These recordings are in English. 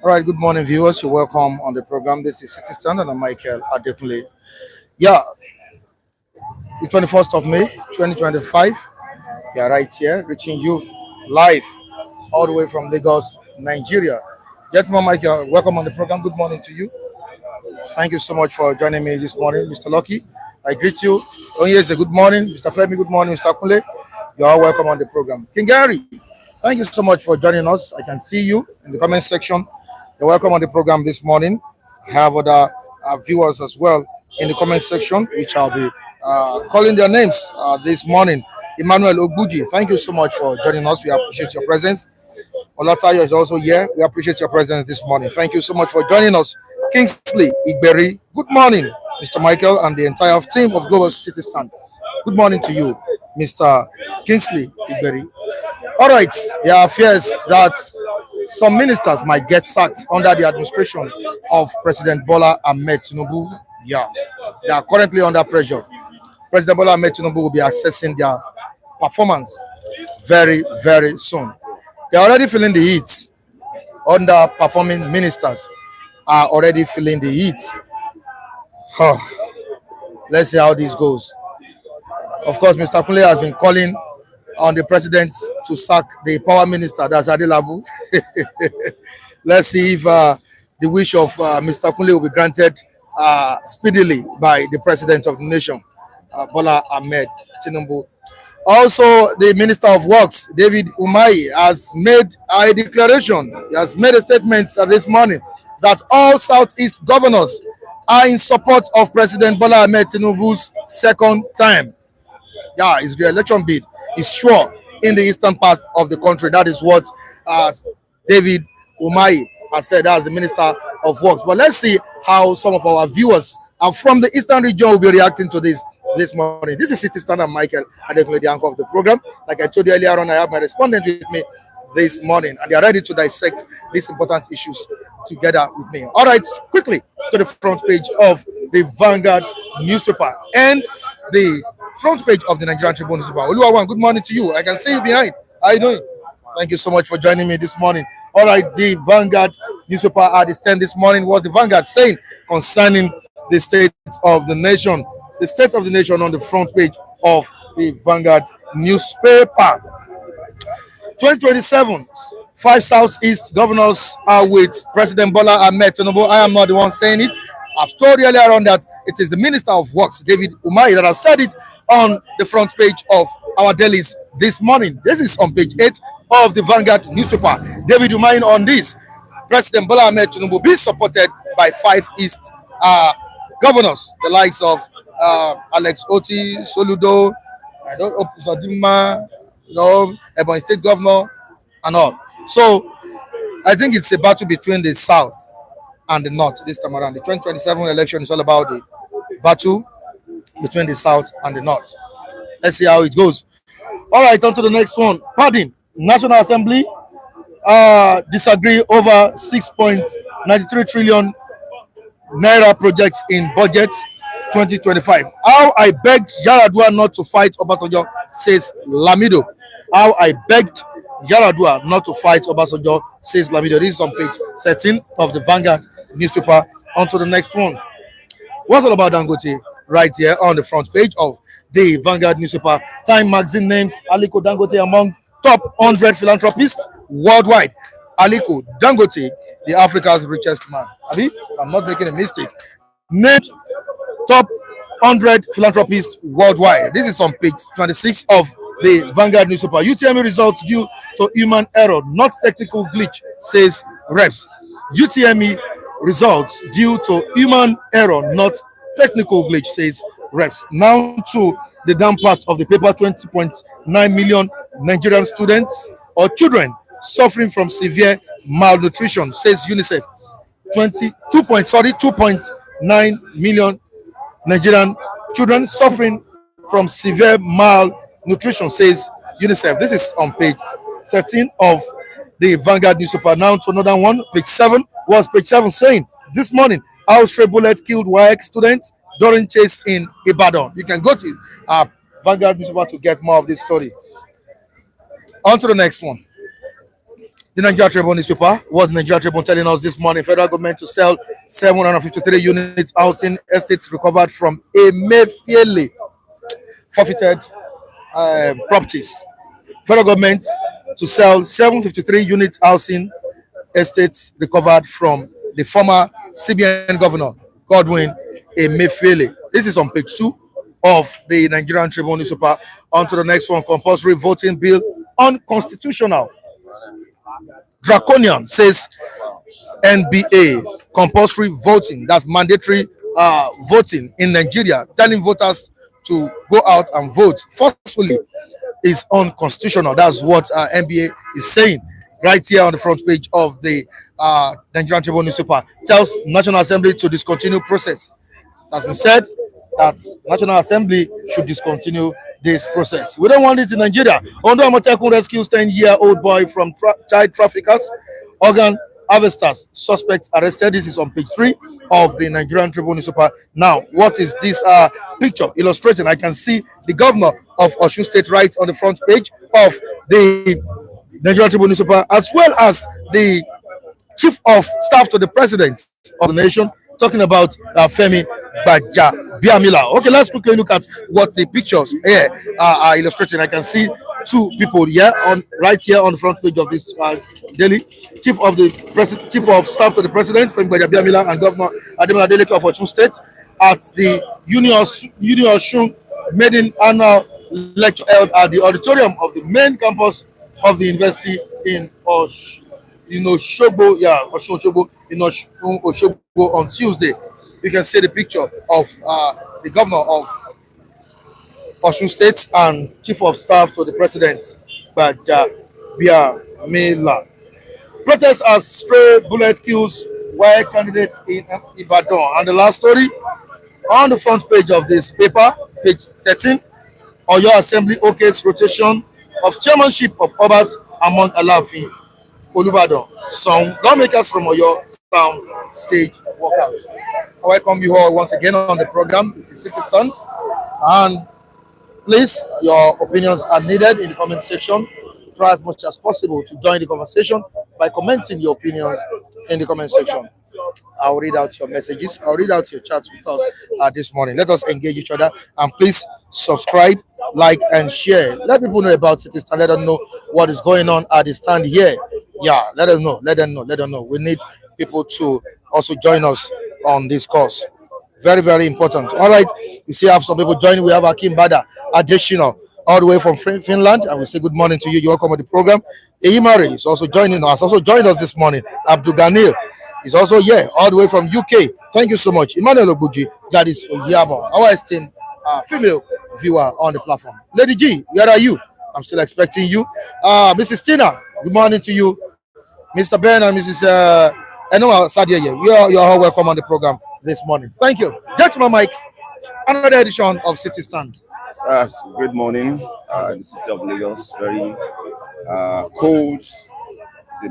All right, good morning, viewers. You're welcome on the program. This is City Stand, and I'm Michael Adekunle. Yeah, the 21st of May, 2025. We are right here, reaching you live all the way from Lagos, Nigeria. Gentleman Michael, welcome on the program. Good morning to you. Thank you so much for joining me this morning, Mr. Lucky. I greet you. Oh, yes, a good morning, Mr. Femi. Good morning, Mr. Kunle. You are all welcome on the program. King Gary, thank you so much for joining us. I can see you in the comment section. You're welcome on the program this morning. I have other viewers as well in the comment section, which I'll be calling their names this morning. Emmanuel Ogbuji, thank you so much for joining us. We appreciate your presence. Olatayo is also here. We appreciate your presence this morning. Thank you so much for joining us. Kingsley Igberi, good morning, Mr. Michael and the entire team of Global City Stand. Good morning to you, Mr. Kingsley Igberi. All right, there are fears that some ministers might get sacked under the administration of President Bola Tinubu. Yeah, they are currently under pressure. President Bola Tinubu will be assessing their performance very, very soon. They are already feeling the heat. Underperforming ministers are already feeling the heat. Let's see how this goes. Of course, Mr. Kunle has been calling on the president to sack the power minister, that's Adelabu. Let's see if the wish of Mr. Kunle will be granted speedily by the president of the nation, Bola Tinubu. Also, the Minister of Works, David Umahi, has made a declaration. He has made a statement this morning that all Southeast governors are in support of President Bola Tinubu's second time. Yeah, his re-election bid is sure in the eastern part of the country. That is what David Umahi has said as the Minister of Works. But let's see how some of our viewers from the eastern region will be reacting to this morning. This is City Standard Michael Adekunle, the anchor of the program. Like I told you earlier on, I have my respondent with me this morning, and they are ready to dissect these important issues together with me. All right, quickly to the front page of the Vanguard newspaper and the front page of the Nigerian Tribune newspaper. Oluwawan, good morning to you. I can see you behind. How are you doing? Thank you so much for joining me this morning. All right, the Vanguard newspaper at the stand this morning. What the Vanguard saying concerning the state of the nation? The state of the nation on the front page of the Vanguard newspaper. 2027, 5 Southeast governors are with President Bola Tinubu. I am not the one saying it. I've told you earlier on that it is the Minister of Works, David Umahi, that has said it on the front page of our dailies this morning. This is on page 8 of the Vanguard newspaper. David Umahi on this. President Bola Tinubu be supported by 5 East governors, the likes of Alex Oti, Soludo, Zadima, Ebonyi State Governor, and all. So I think it's a battle between the South and the North this time around. The 2027 election is all about the battle between the South and the North. Let's see how it goes. All right, on to the next one. Pardon, National Assembly disagree over 6.93 trillion naira projects in budget 2025. How I begged Yaradua not to fight Obasanjo, says Lamido. How I begged Yaradua not to fight Obasanjo, says Lamido. This is on page 13 of the Vanguard newspaper. On to the next one. What's all about Dangote? Right here on the front page of the Vanguard newspaper. Time magazine names Aliko Dangote among top 100 philanthropists worldwide. Aliko Dangote, the Africa's richest man. Abi, if I'm not making a mistake, named top 100 philanthropists worldwide. This is on page 26 of the Vanguard newspaper. UTME results due to human error, not technical glitch, says Reps. UTME results due to human error, not technical glitch, says Reps. Now to the down part of the paper. 20.9 million Nigerian students or children suffering from severe malnutrition, says UNICEF. 2.9 million Nigerian children suffering from severe malnutrition, says UNICEF. This is on page 13 of the Vanguard newspaper. Now to another one, page 7. Was page 7 saying this morning, how stray bullet killed WAEC students during chase in Ibadan. You can go to Vanguard newspaper to get more of this story. On to the next one. The Nigeria Tribune newspaper. What the Nigeria Tribune telling us this morning? Federal government to sell 753 units housing estates recovered from Emefiele forfeited properties. Federal government to sell 753 units housing estates recovered from the former CBN governor Godwin Emefiele. This is on page 2 of the Nigerian Tribune newspaper. On to the next one. Compulsory voting bill unconstitutional. Draconian, says NBA. Compulsory voting, that's mandatory voting in Nigeria, telling voters to go out and vote forcefully, is unconstitutional. That's what NBA is saying right here on the front page of the Nigerian Tribune newspaper. Tells National Assembly to discontinue process. It has been said that National Assembly should discontinue this process. We don't want it in Nigeria. Ondo Amotekun rescues 10-year-old boy from child traffickers. Organ harvesters, suspects arrested. This is on page 3 of the Nigerian Tribune newspaper. Now, what is this picture illustrating? I can see the governor of Osun State right on the front page of the Nigerian Tribune newspaper, as well as the chief of staff to the president of the nation, talking about Femi Biamila. Okay, let's quickly look at what the pictures here are illustrating. I can see two people here on right here on the front page of this daily. Chief of staff to the president, Femi Biamila, and Governor Ademola Adeleke of Osun State at the Union maiden annual lecture held at the auditorium of the main campus of the university in Oshogbo, on Tuesday. You can see the picture of the governor of Osun State and chief of staff to the president, Biamila. Protests as stray bullet kills while candidates in Ibadan. And the last story on the front page of this paper, page 13, Oyo Assembly okays rotation of chairmanship of Obas among Alafin, Olubadan. Some lawmakers from Oyo town stage walkout. I welcome you all once again on the program. It's a city stand, and please, your opinions are needed in the comment section. Try as much as possible to join the conversation by commenting your opinions in the comment section. I'll read out your messages. I'll read out your chats with us this morning. Let us engage each other, and please subscribe, like, and share. Let people know about City Stand. Let them know what is going on at the stand here. Yeah, let them know. Let them know. We need people to also join us on this course. Very, very important. All right, we see have some people joining. We have Akim Bada additional all the way from Finland, and we say good morning to you. You're welcome to the program. Eimari is also joining us. Also joined us this morning. Abdul Ganil is also here all the way from UK. Thank you so much. Emmanuel Obuji, that is Oyabo, our esteemed female viewer on the platform. Lady G, where are you? I'm still expecting you. Mrs. Tina, good morning to you. Mr. Ben and Mrs. Enoa Sadia, you're all welcome on the program this morning. Thank you. Gentleman Mike, another edition of City Stand. Good morning. The city of Lagos, very cold. It's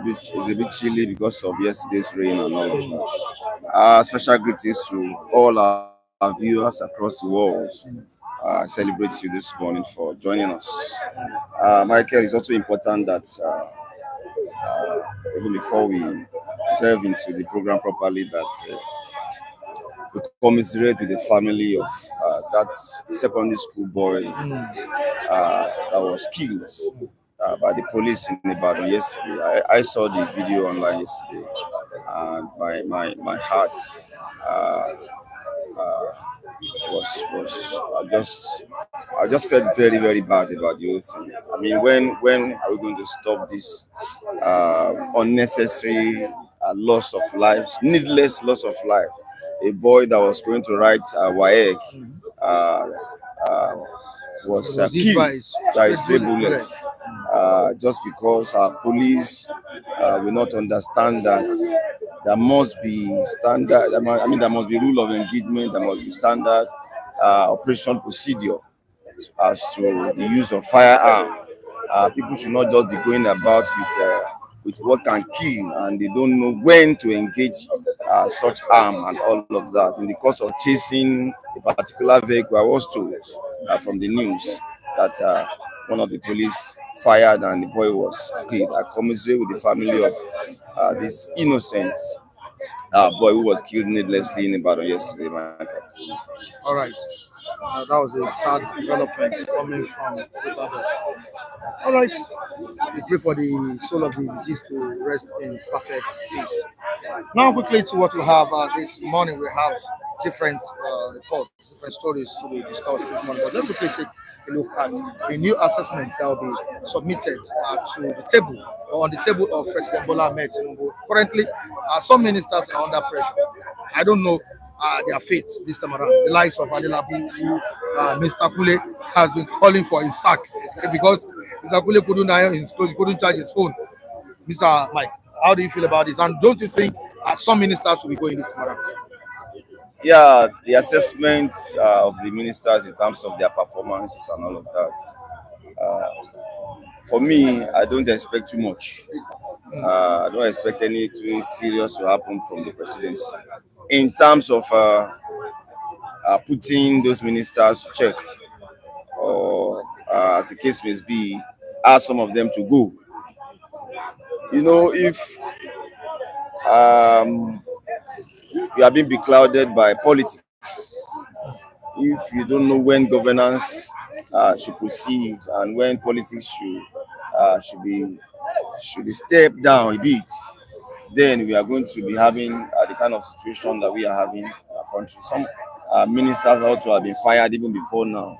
a bit chilly because of yesterday's rain and all of that. Special greetings to all our viewers across the world. I celebrate you this morning for joining us. Michael, it's also important that even before we delve into the program properly, that we commiserate with the family of that secondary school boy that was killed by the police in Ibadan yesterday. I saw the video online yesterday, and my heart I just felt very, very bad about the whole thing. I mean, when are we going to stop this unnecessary loss of lives, needless loss of life? A boy that was going to write WAEC was killed by stray bullets just because our police will not understand that there must be standard. I mean, there must be rule of engagement. There must be standard operation procedure as to the use of firearm. People should not just be going about with what can kill, and they don't know when to engage such arm and all of that. In the course of chasing a particular vehicle, I was told from the news that one of the police fired and the boy was killed. I commiserate with the family of this innocent boy who was killed needlessly in Ibadan yesterday. All right. That was a sad development coming from Ibadan. All right. We pray for the soul of the deceased to rest in perfect peace. Now, quickly to what we have this morning, we have different reports, different stories to be discussed this morning. But let's quickly take a look at the new assessment that will be submitted to the table or on the table of President Bola Tinubu. Currently, some ministers are under pressure. I don't know their fate this time around. The likes of Adelabu, who Mr. Kule has been calling for his sack because Mr. Kule couldn't charge his phone. Mr. Mike, how do you feel about this? And don't you think some ministers should be going this time around? Yeah, the assessment of the ministers in terms of their performances and all of that. For me, I don't expect too much. I don't expect anything serious to happen from the presidency in terms of putting those ministers to check, or as the case may be, ask some of them to go. You know, if you are being beclouded by politics, if you don't know when governance should proceed and when politics should be stepped down a bit, then we are going to be having the kind of situation that we are having in our country. Some ministers ought to have been fired even before now.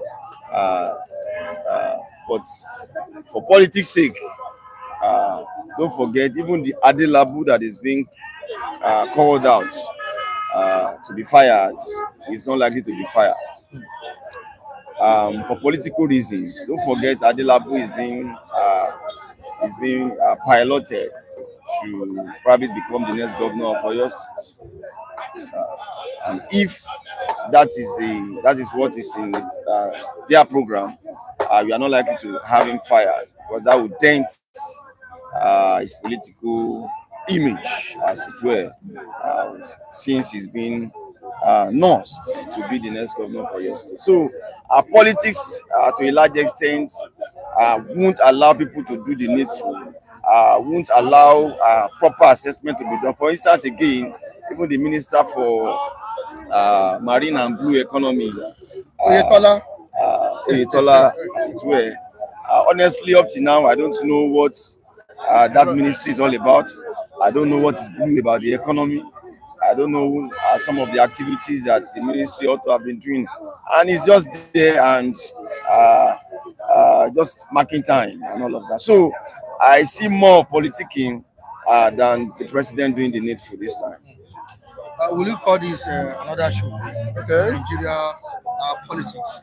But for politics' sake, don't forget, even the Adelabu that is being called out to be fired is not likely to be fired. For political reasons, don't forget Adelabu is being piloted to probably become the next governor of Oyo State. And if that is what is in their program, we are not likely to have him fired, because that would dent his political image, as it were, since he's been nursed to be the next governor for Oyo State. So politics, to a large extent, won't allow people to do the needful, won't allow proper assessment to be done. For instance, again, even the Minister for Marine and Blue Economy, Oyetola, as it were, honestly, up to now, I don't know what that ministry is all about. I don't know what is blue about the economy. I don't know some of the activities that the ministry ought to have been doing. And it's just there and just marking time and all of that. So I see more politicking than the president doing the needful this time. Will you call this another show? Okay. Nigeria politics.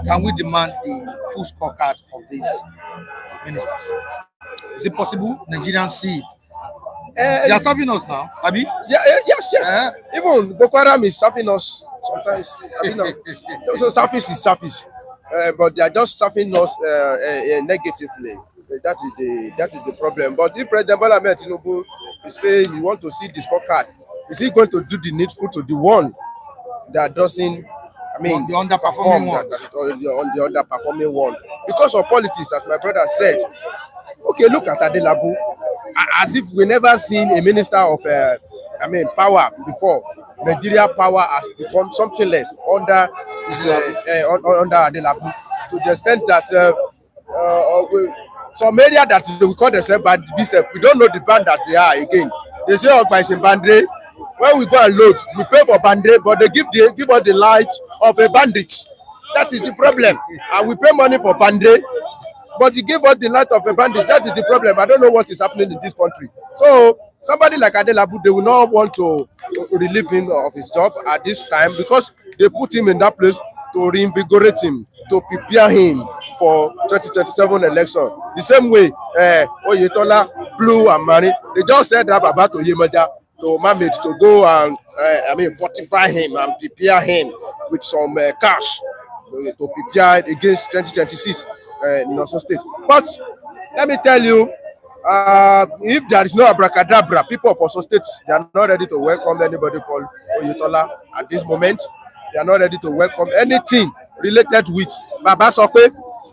Can we demand the full scorecard of these ministers? Is it possible Nigerians see it? They are serving us now, Abi? Yeah, yes. Even Boko Haram is serving us sometimes. So surface is surface, but they are just serving us negatively. That is the problem. But if President Bola Tinubu is saying you want to see the scorecard, is he going to do the needful to the one that doesn't? I mean, the underperforming one, on the underperforming one, because of politics, as my brother said. Okay, look at Adelabu, as if we never seen a minister of power before. Nigeria power has become something less under under Adelabu, to the extent that some area that we call themselves band, we don't know the band that we are again. They say Ogba is in bandre. When we go and load, we pay for bandre, but they give us the light of a bandit. That is the problem, and we pay money for bandre. But you give us the light of a bandit. That is the problem. I don't know what is happening in this country. So somebody like Adelabu, they will not want to relieve him of his job at this time, because they put him in that place to reinvigorate him, to prepare him for 2027 election. The same way, Oyetola, Blue and Mani, they just said that about to Yemoja, to manage to go and fortify him and prepare him with some cash to prepare against 2026. In Osun State. But let me tell you, if there is no abracadabra, people of Osun State, they are not ready to welcome anybody called Oyetola at this moment. They are not ready to welcome anything related with Baba Sope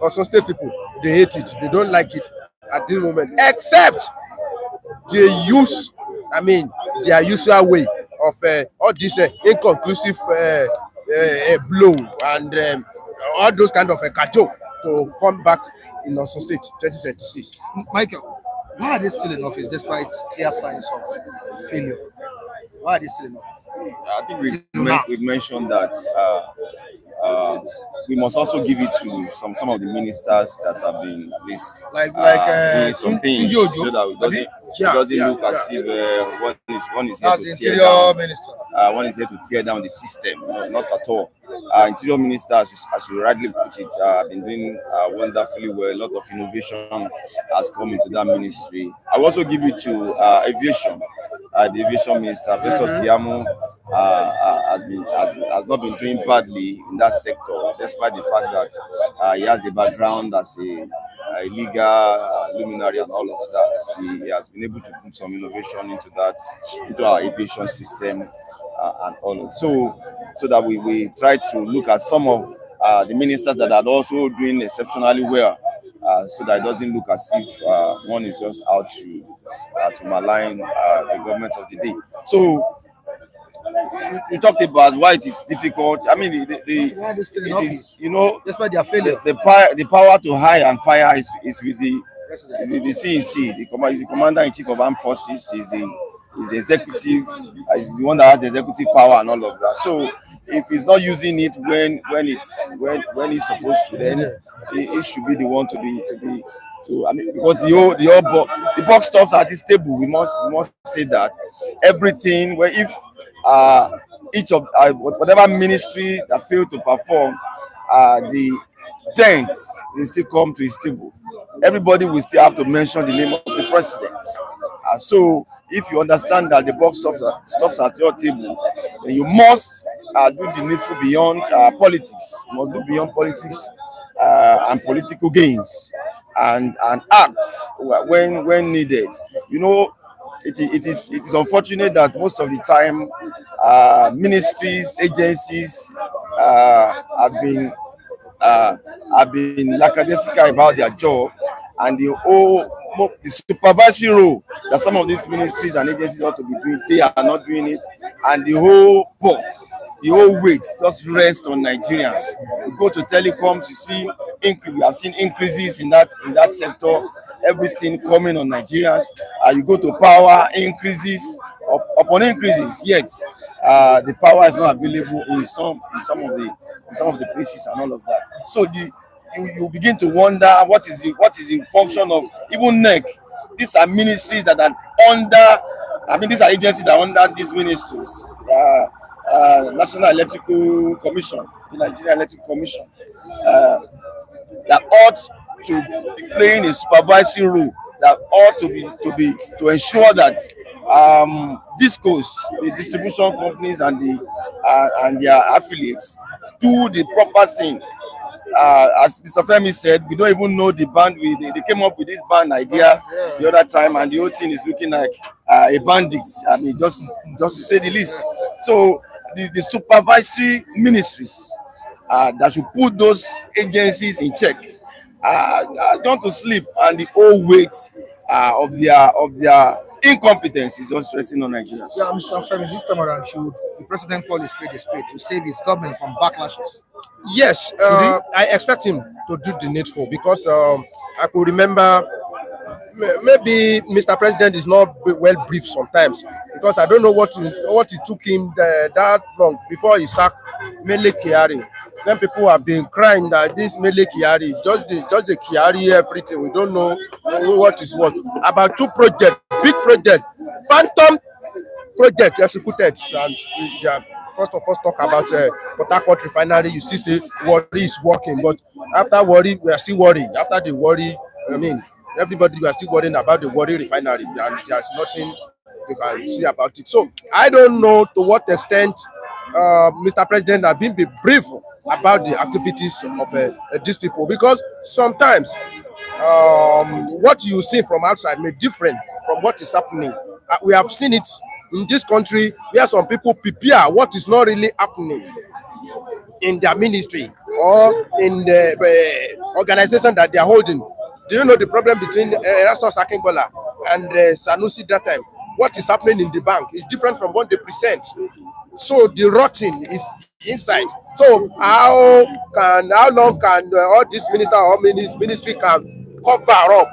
Some state people, they hate it. They don't like it at this moment, except they use, their usual way of all this inconclusive blow and all those kind of kajo to come back in Osun State 2026. Michael, why are they still in office despite clear signs of failure? Why are they still in office? I think we've mentioned that we must also give it to some of the ministers that have been at least doing some things so that it doesn't look as if one is here to tear down. One is here to tear down the system. No, not at all. Interior minister, as you rightly put it, have been doing wonderfully well. A lot of innovation has come into that ministry. I will also give it to aviation. The aviation minister, Festus Keyamo, has not been doing badly in that sector, despite the fact that he has a background as a legal luminary and all of that. He has been able to put some innovation into our aviation system and all of so that we try to look at some of the ministers that are also doing exceptionally well, so that it doesn't look as if one is just out to malign the government of the day. So you talked about why it is difficult. I mean, it is, that's why they are failing. The power to hire and fire is with the CEC. Is the commander-in-chief of armed forces. Is the executive, is the one that has the executive power and all of that. So if he's not using it when he's supposed to, then he should be the one to be. Because the buck stops at this table. We must say that everything where if each of whatever ministry that failed to perform, the dents will still come to his table. Everybody will still have to mention the name of the president. So if you understand that the buck stops at your table, then you must do the needful beyond politics. You must do beyond politics and political gains. And acts when needed. It is unfortunate that most of the time ministries, agencies have been lackadaisical about their job, and the supervisory role that some of these ministries and agencies ought to be doing, they are not doing it, and the whole weight just rests on Nigerians. You go to telecoms, you see we have seen increases in that sector, everything coming on Nigerians. You go to power, increases upon increases, yet the power is not available in some of the places and all of that. So you begin to wonder what is the function of even NEC. These are ministries that are under. These are agencies that are under these ministries. National Electrical Commission, the Nigerian Electrical Commission, that ought to be playing a supervisory role, that ought to ensure that discourse, the distribution companies and their affiliates do the proper thing. As Mr. Femi said, we don't even know the band. They came up with this band idea the other time, and the whole thing is looking like a bandit. Just to say the least. So the supervisory ministries that should put those agencies in check has gone to sleep, and the whole weight of their incompetence is just resting on Nigerians. Yeah, Mr. Femi, this time around, should the president call a spade to save his government from backlashes? Yes, I expect him to do the needful, because I could remember maybe Mr. President is not well briefed sometimes, because I don't know what it took him that long before he sacked Mele Kyari. Then people have been crying that this Mele Kyari, just the Kyari everything. We don't know what is what. About two projects, big project, phantom project executed. And first of all, talk about Port Harcourt refinery. You see, say Warri is working, but after Warri, we are still worrying. After the Warri, everybody we are still worrying about the Warri refinery, and there's nothing you can see about it. So I don't know to what extent Mr. President has been briefed about the activities of these people, because sometimes what you see from outside may be different from what is happening. We have seen it in this country where some people prepare what is not really happening in their ministry or in the organization that they are holding. Do you know the problem between Erastus Akingbola and Sanusi that time? What is happening in the bank is different from what they present. So the rotting is inside. So how long can all this minister or ministry can cover up,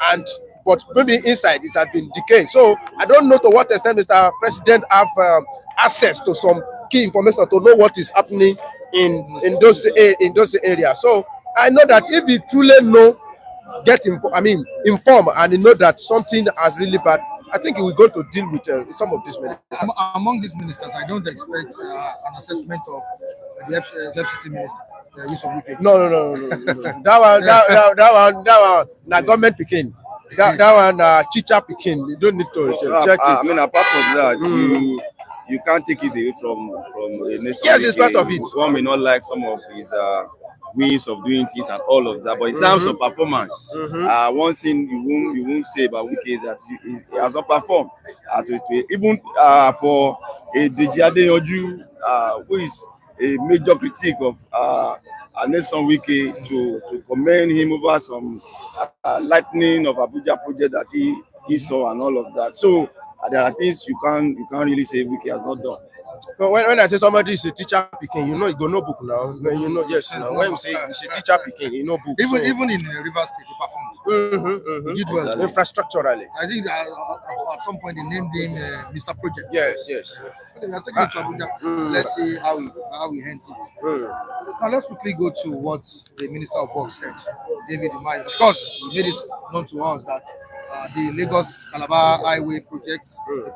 and but maybe inside it has been decaying. So I don't know to what extent Mr. President have access to some key information to know what is happening in those areas. So I know that if he truly know, inform, and he know that something has really bad, I think he will go to deal with some of these ministers. Among these ministers, I don't expect an assessment of the FCT minister. Use of wicked. No. That one, na government pikin. That one, teacher pikin. You don't need to check it. I mean, apart from that, you can't take it away from a nation. Yes, it's part of it. One may not like some of his ways of doing things and all of that, but in terms of performance, one thing you won't say about Wike is that he has not performed. Even for a Deji Adeyanju, who is a major critique of Nelson Wike, to commend him over some lightning of Abuja project that he saw and all of that. So there are things you can't really say Wike has not done. But when I say somebody is a teacher picking, you know, you go no book now. You know, yes. Now when you say it's a teacher picking, you know book. Even in Rivers State, he performed. He did well. Infrastructurally. I think at some point they named him Mr. Project. Yes. Okay, let's take it to Abuja. Let's see how he hands it. Now let's quickly go to what the Minister of Works said, David Umahi. Of course, he made it known to us that the Lagos-Calabar Highway project, the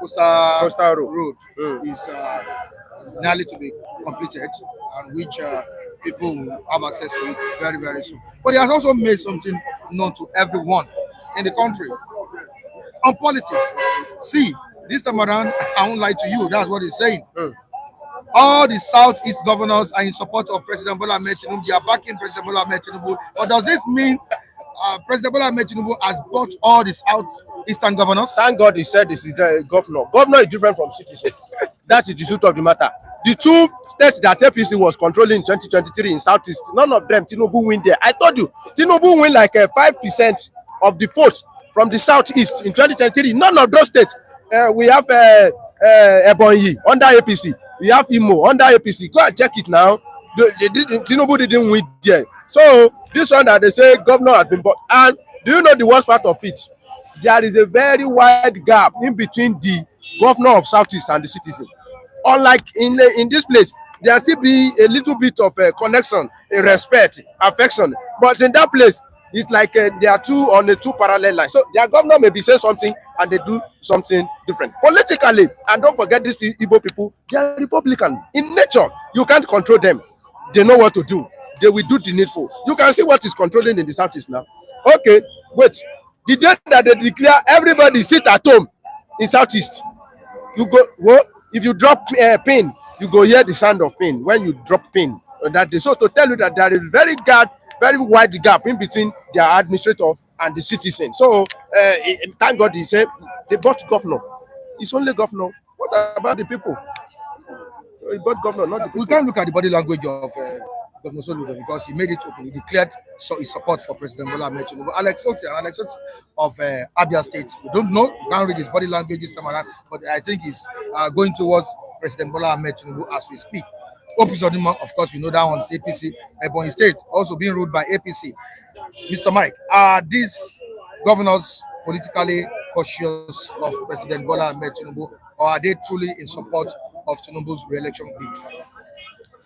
coastal road, is nearly to be completed, and which people will have access to it very, very soon. But he has also made something known to everyone in the country on politics. See, this time around, I won't lie to you, that's what he's saying. All the Southeast governors are in support of President Bola Tinubu. They are backing President Bola Tinubu. But does this mean President Bola Tinubu has bought all the Southeastern governors? Thank God he said this is the governor. Governor is different from citizen. That is the truth of the matter. The two states that APC was controlling in 2023 in Southeast, none of them Tinubu win there. I told you, Tinubu win like 5% of the votes from the Southeast in 2023. None of those states. We have Ebonyi under APC. We have Imo under APC. Go and check it now. Tinubu didn't win there. So this one that they say governor has been bought. And do you know the worst part of it? There is a very wide gap in between the governor of Southeast and the citizen. Unlike in this place, there still be a little bit of a connection, a respect, affection. But in that place, it's like they are two on the two parallel lines. So their governor may be saying something and they do something different. Politically, and don't forget these Igbo people, they are Republican. In nature, you can't control them. They know what to do. They will do the needful. You can see what is controlling in the Southeast now. Okay, wait. The day that they declare everybody sit at home in Southeast, you go, what? If you drop pin, you go hear the sound of pin when you drop pin on that day. So to tell you that there is very wide gap in between their administrator and the citizen. So thank God he said they bought governor. It's only governor. What about the people? He bought governor, not the people. We can't look at the body language of Governor Soludo because he made it open. He declared his support for President Bola Tinubu. Alex Otti of Abia State, we don't know. We can't read his body language this time around, but I think he's going towards President Bola Tinubu as we speak. Opuzodima, of course, you know that one is APC. Ebonyi State also being ruled by APC. Mr. Mike, are these governors politically cautious of President Bola Tinubu, or are they truly in support of Tinubu's re-election bid?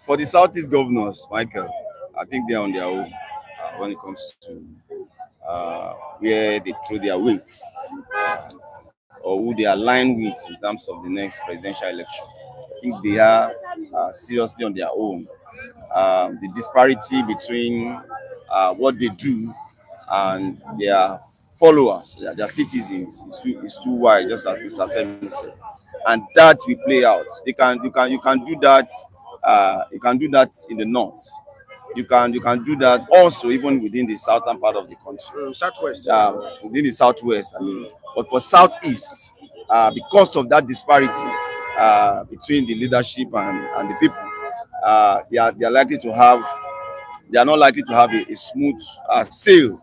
For the Southeast governors, Michael, I think they're on their own when it comes to where they throw their weights or who they align with in terms of the next presidential election. I think they are seriously on their own. The disparity between what they do and their followers, their citizens, is too wide, just as Mr. Femi said, and that will play out. You can do that. You can do that in the north. You can do that also even within the southern part of the country. Southwest. Within the southwest, I mean. But for southeast, because of that disparity between the leadership and the people, they are likely to have they are not likely to have a smooth sail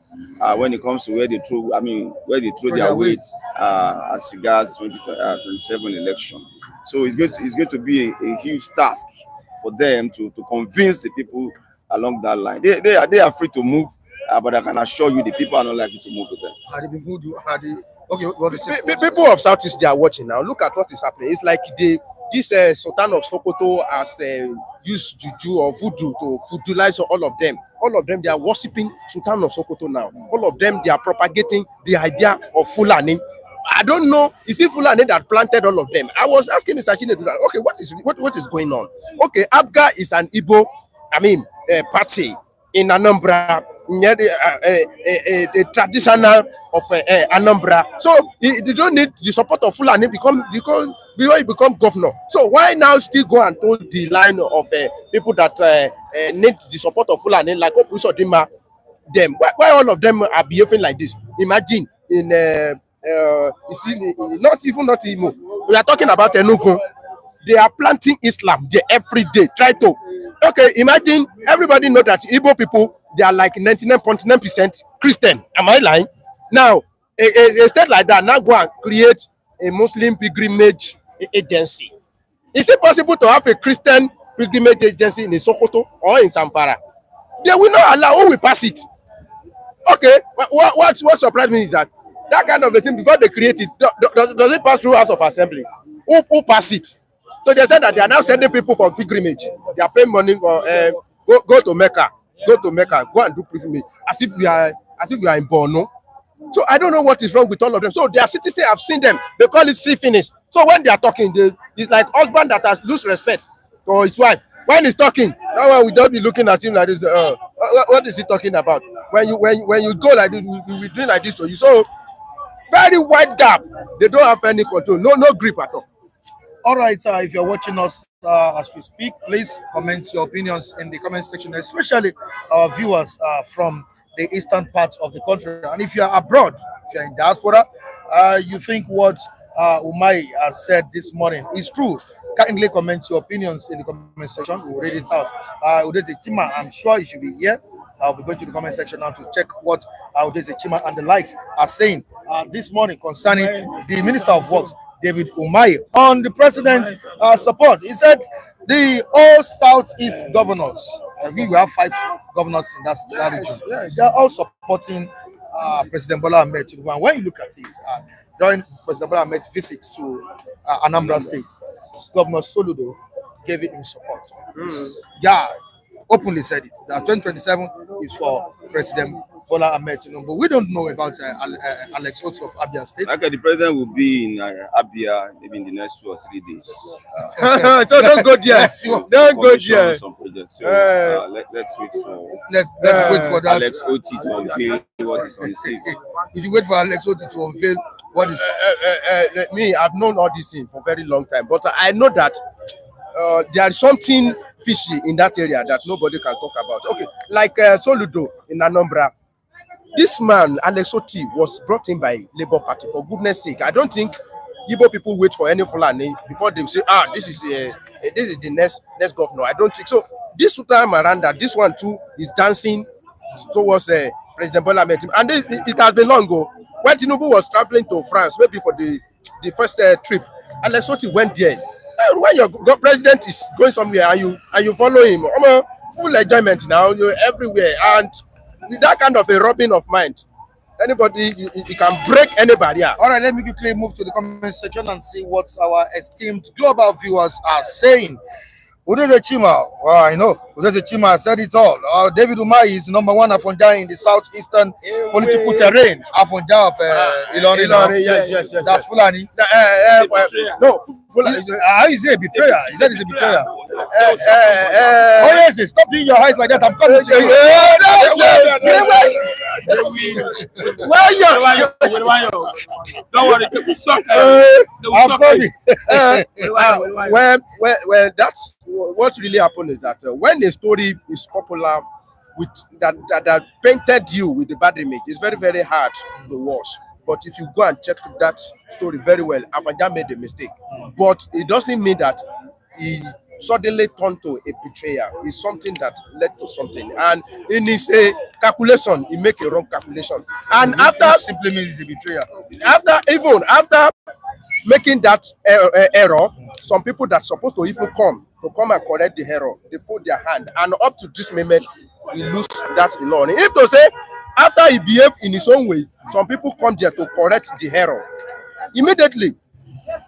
when it comes to where they throw. I mean, where they throw their weight as regards 2027 election. So it's going to be a huge task for them to convince the people along that line. They are free to move, but I can assure you the people are not likely to move with them. People of Southeast, they are watching now. Look at what is happening. It's like this Sultan of Sokoto has used juju or voodoo to voodooize all of them. All of them, they are worshipping Sultan of Sokoto now. All of them, they are propagating the idea of Fulani. I don't know. Is it Fulani that planted all of them? I was asking Mr. Chinedu, okay, what is going on? Okay, Abga is an Igbo, party in Anambra, a traditional of Anambra. So they don't need the support of Fulani before he become governor. So why now still go and hold the line of people that need the support of Fulani, like Opusodima, them? Why all of them are behaving like this? Imagine in not Imo. We are talking about Enugu. They are planting Islam there every day. Imagine everybody know that Igbo people, they are like 99.9% Christian. Am I lying? Now, a state like that now go and create a Muslim pilgrimage agency. Is it possible to have a Christian pilgrimage agency in Sokoto or in Zamfara? They will not allow. Who will pass it? Okay, what surprised me is that kind of a thing, before they create it, does it pass through House of Assembly? Who pass it? So they said that they are now sending people for pilgrimage. They are paying money for go to Mecca, go and do pilgrimage, as if we are in Borno. So I don't know what is wrong with all of them. So their citizens have seen them. They call it see finish. So when they are talking, it's like husband that has lose respect for his wife. When he's talking, now we don't be looking at him like this. What is he talking about? When you go like this, we be doing like this to you. So very wide gap. They don't have any control. No grip at all. All right, if you're watching us as we speak, please comment your opinions in the comment section, especially our viewers from the eastern part of the country. And if you're abroad, if you're in diaspora, you think what Umahi has said this morning is true, kindly comment your opinions in the comment section. We'll read it out. Udeze Chima, I'm sure you should be here. I'll be going to the comment section now to check what Udeze Chima and the likes are saying this morning concerning the Minister of Works, David Umahi, on the president's support. He said the all Southeast governors, we have 5 governors in that region, they are all supporting President Bola Tinubu. And when you look at it, during President Bola Tinubu's visit to Anambra State, Governor Soludo gave him support. Yeah, openly said it, that 2027 is for President Bola Tinubu. We don't know about Alex Otti of Abia State. Okay, the president will be in Abia maybe in the next 2 or 3 days. So don't go there. Don't go there. Some projects. So let's wait for let's wait for that. Alex Otti to unveil what is on stage. If you wait for Alex Otti to unveil what is me, I've known all these things for a very long time, but I know that there is something fishy in that area that nobody can talk about. Okay, like Soludo in Anambra. This man, Alex Otti, was brought in by Labour Party, for goodness sake. I don't think Igbo people wait for any Fulani before they say, this is the next governor. I don't think so. This time around, that this one too is dancing towards President Bola Tinubu. And it has been long ago. When Tinubu was traveling to France, maybe for the first trip, Alex Otti went there. When your president is going somewhere and you follow him, full enjoyment now, you're everywhere. And with that kind of a rubbing of mind, anybody, you can break any barrier. All right, let me quickly move to the comment section and see what our esteemed global viewers are saying. Udeze Chima, well, I know Udeze Chima said it all. David Umahi is number 1 Afonja in the southeastern political terrain. Afonja of Ilorin. Yes. That's Fulani. No, Fulani. How is it a betrayer? He said it's a betrayer. Oh yes, stop doing your eyes like that. I'm coming to you. Don't worry, people suck. Well, that's what really happened is that when a story is popular with that painted you with the bad image, it's very, very hard to watch. But if you go and check that story very well, Afanja made a mistake. But it doesn't mean that he suddenly turned to a betrayal. It's something that led to something. And in his calculation, he make a wrong calculation. And after simply means it's a betrayal. After making that error, some people that supposed to even come and correct the error, they fold their hand, and up to this moment, he lose that alone. If to say after he behave in his own way, some people come there to correct the error, immediately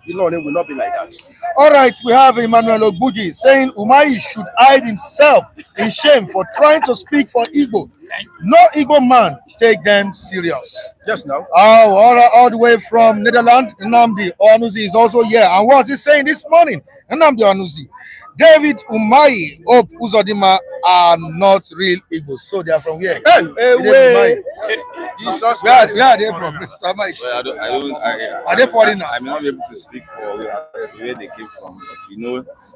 Ilorin will not be like that. All right, we have Emmanuel Ogbuji saying Umahi should hide himself in shame for trying to speak for Igbo. No Igbo man take them serious. Just now. Oh, all the way from Netherlands, Nnamdi Onuzi is also here. And what's he saying this morning? Nnamdi Onuzi, David Umahi, Hope Uzodima are not real Igbos. So they are from here. Hey, Jesus Christ. Where are they from? Mr. Mike. Well, Are they foreigners? I may not be able to speak for where they came from,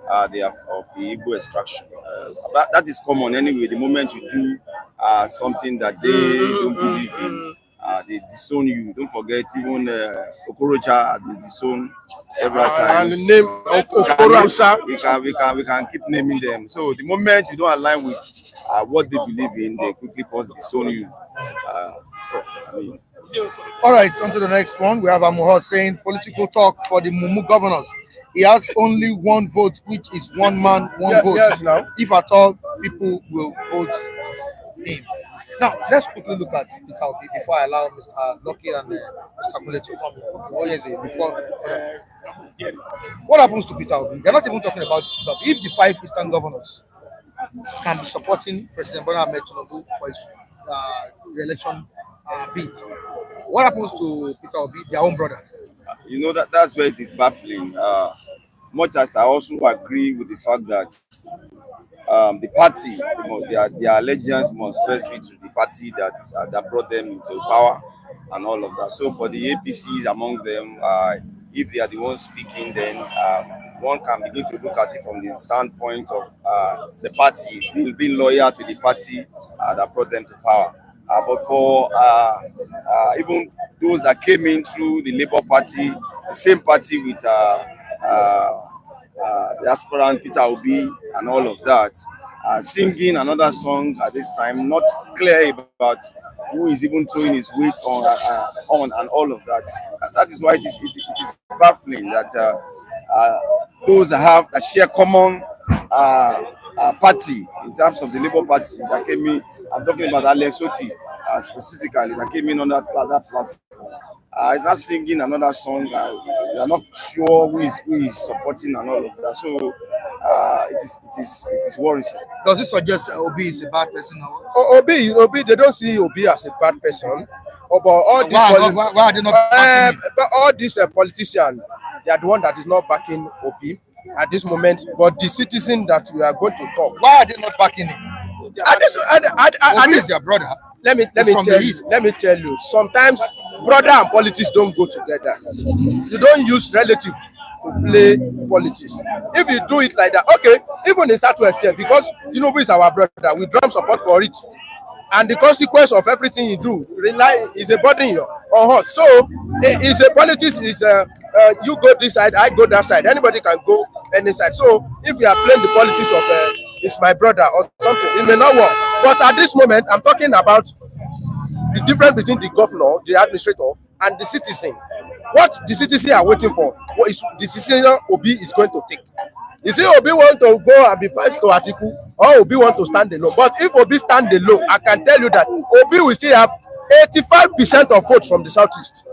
but they are of the Igbo extraction. That is common anyway. The moment you do something that they don't believe in, they disown you. Don't forget, even Okorocha has been disowned several times. And the name of Okorocha. We can keep naming them. So the moment you don't align with what they believe in, they quickly first disown you. All right, on to the next one. We have Amuha saying political talk for the Mumu governors. He has only one vote, which is one man, one vote. Yes, now. If at all, people will vote him. Now, let's quickly look at Peter Obi before I allow Mr. Lucky and Mr. Kule to come in. What is it? What happens to Peter Obi? They're not even talking about Peter Obi. If the 5 Eastern governors can be supporting President Bola Tinubu for his re-election bid, what happens to Peter Obi, their own brother? That's where it is baffling. Much as I also agree with the fact that the party, their allegiance must first be to the party that brought them into power and all of that. So for the APCs among them, if they are the ones speaking, then one can begin to look at it from the standpoint of the party being loyal to the party that brought them to power. But for even those that came in through the Labour Party, the same party with the aspirant Peter Obi and all of that, singing another song at this time, not clear about who is even throwing his weight on and all of that. That is why it is baffling that those that share common party in terms of the Labour Party that came in. I'm talking about Alex Oti specifically that came in on that platform. He's not singing another song. We are not sure who is supporting and all of that. So it is worrisome. Does it suggest Obi is a bad person or what? Obi, they don't see Obi as a bad person. But all these why are they not backing him? But all these politicians, they are the one that is not backing Obi at this moment. But the citizen that we are going to talk, why are they not backing him? Obi is their brother. Let me tell you. Sometimes brother and politics don't go together. You don't use relative to play politics. If you do it like that, okay. Even in Southwest here, because Tinubu is our brother, we drum support for it, and the consequence of everything you do is a burden on us. So it's a politics. You go this side, I go that side. Anybody can go any side. So if you are playing the politics of it's my brother or something, it may not work. But at this moment, I'm talking about the difference between the governor, the administrator, and the citizen. What the citizen are waiting for, what is the decision Obi is going to take. You see, Obi want to go and be first to Atiku, or Obi want to stand alone. But if Obi stand alone, I can tell you that Obi will still have 85% of votes from the southeast.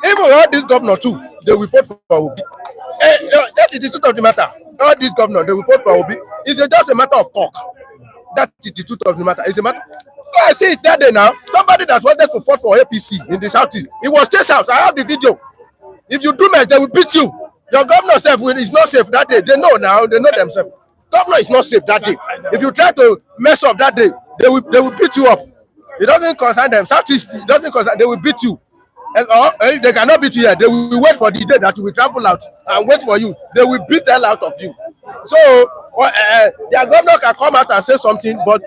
Even all these governors too, they will vote for Obi. That is the truth of the matter. All these governors, they will vote for Obi. It's just a matter of talk. That is the truth of the matter. It's a matter. Go and see it that day now. Somebody that wanted to vote for APC in the southeast, it was chased out. I have the video. If you do mess, they will beat you. Your governor self is not safe that day. They know now. They know themselves. Governor is not safe that day. If you try to mess up that day, they will beat you up. It doesn't concern them. Southeast, it doesn't concern. They will beat you. And if they cannot beat you here, they will wait for the day that you will travel out and wait for you. They will beat the hell out of you. So their governor can come out and say something, but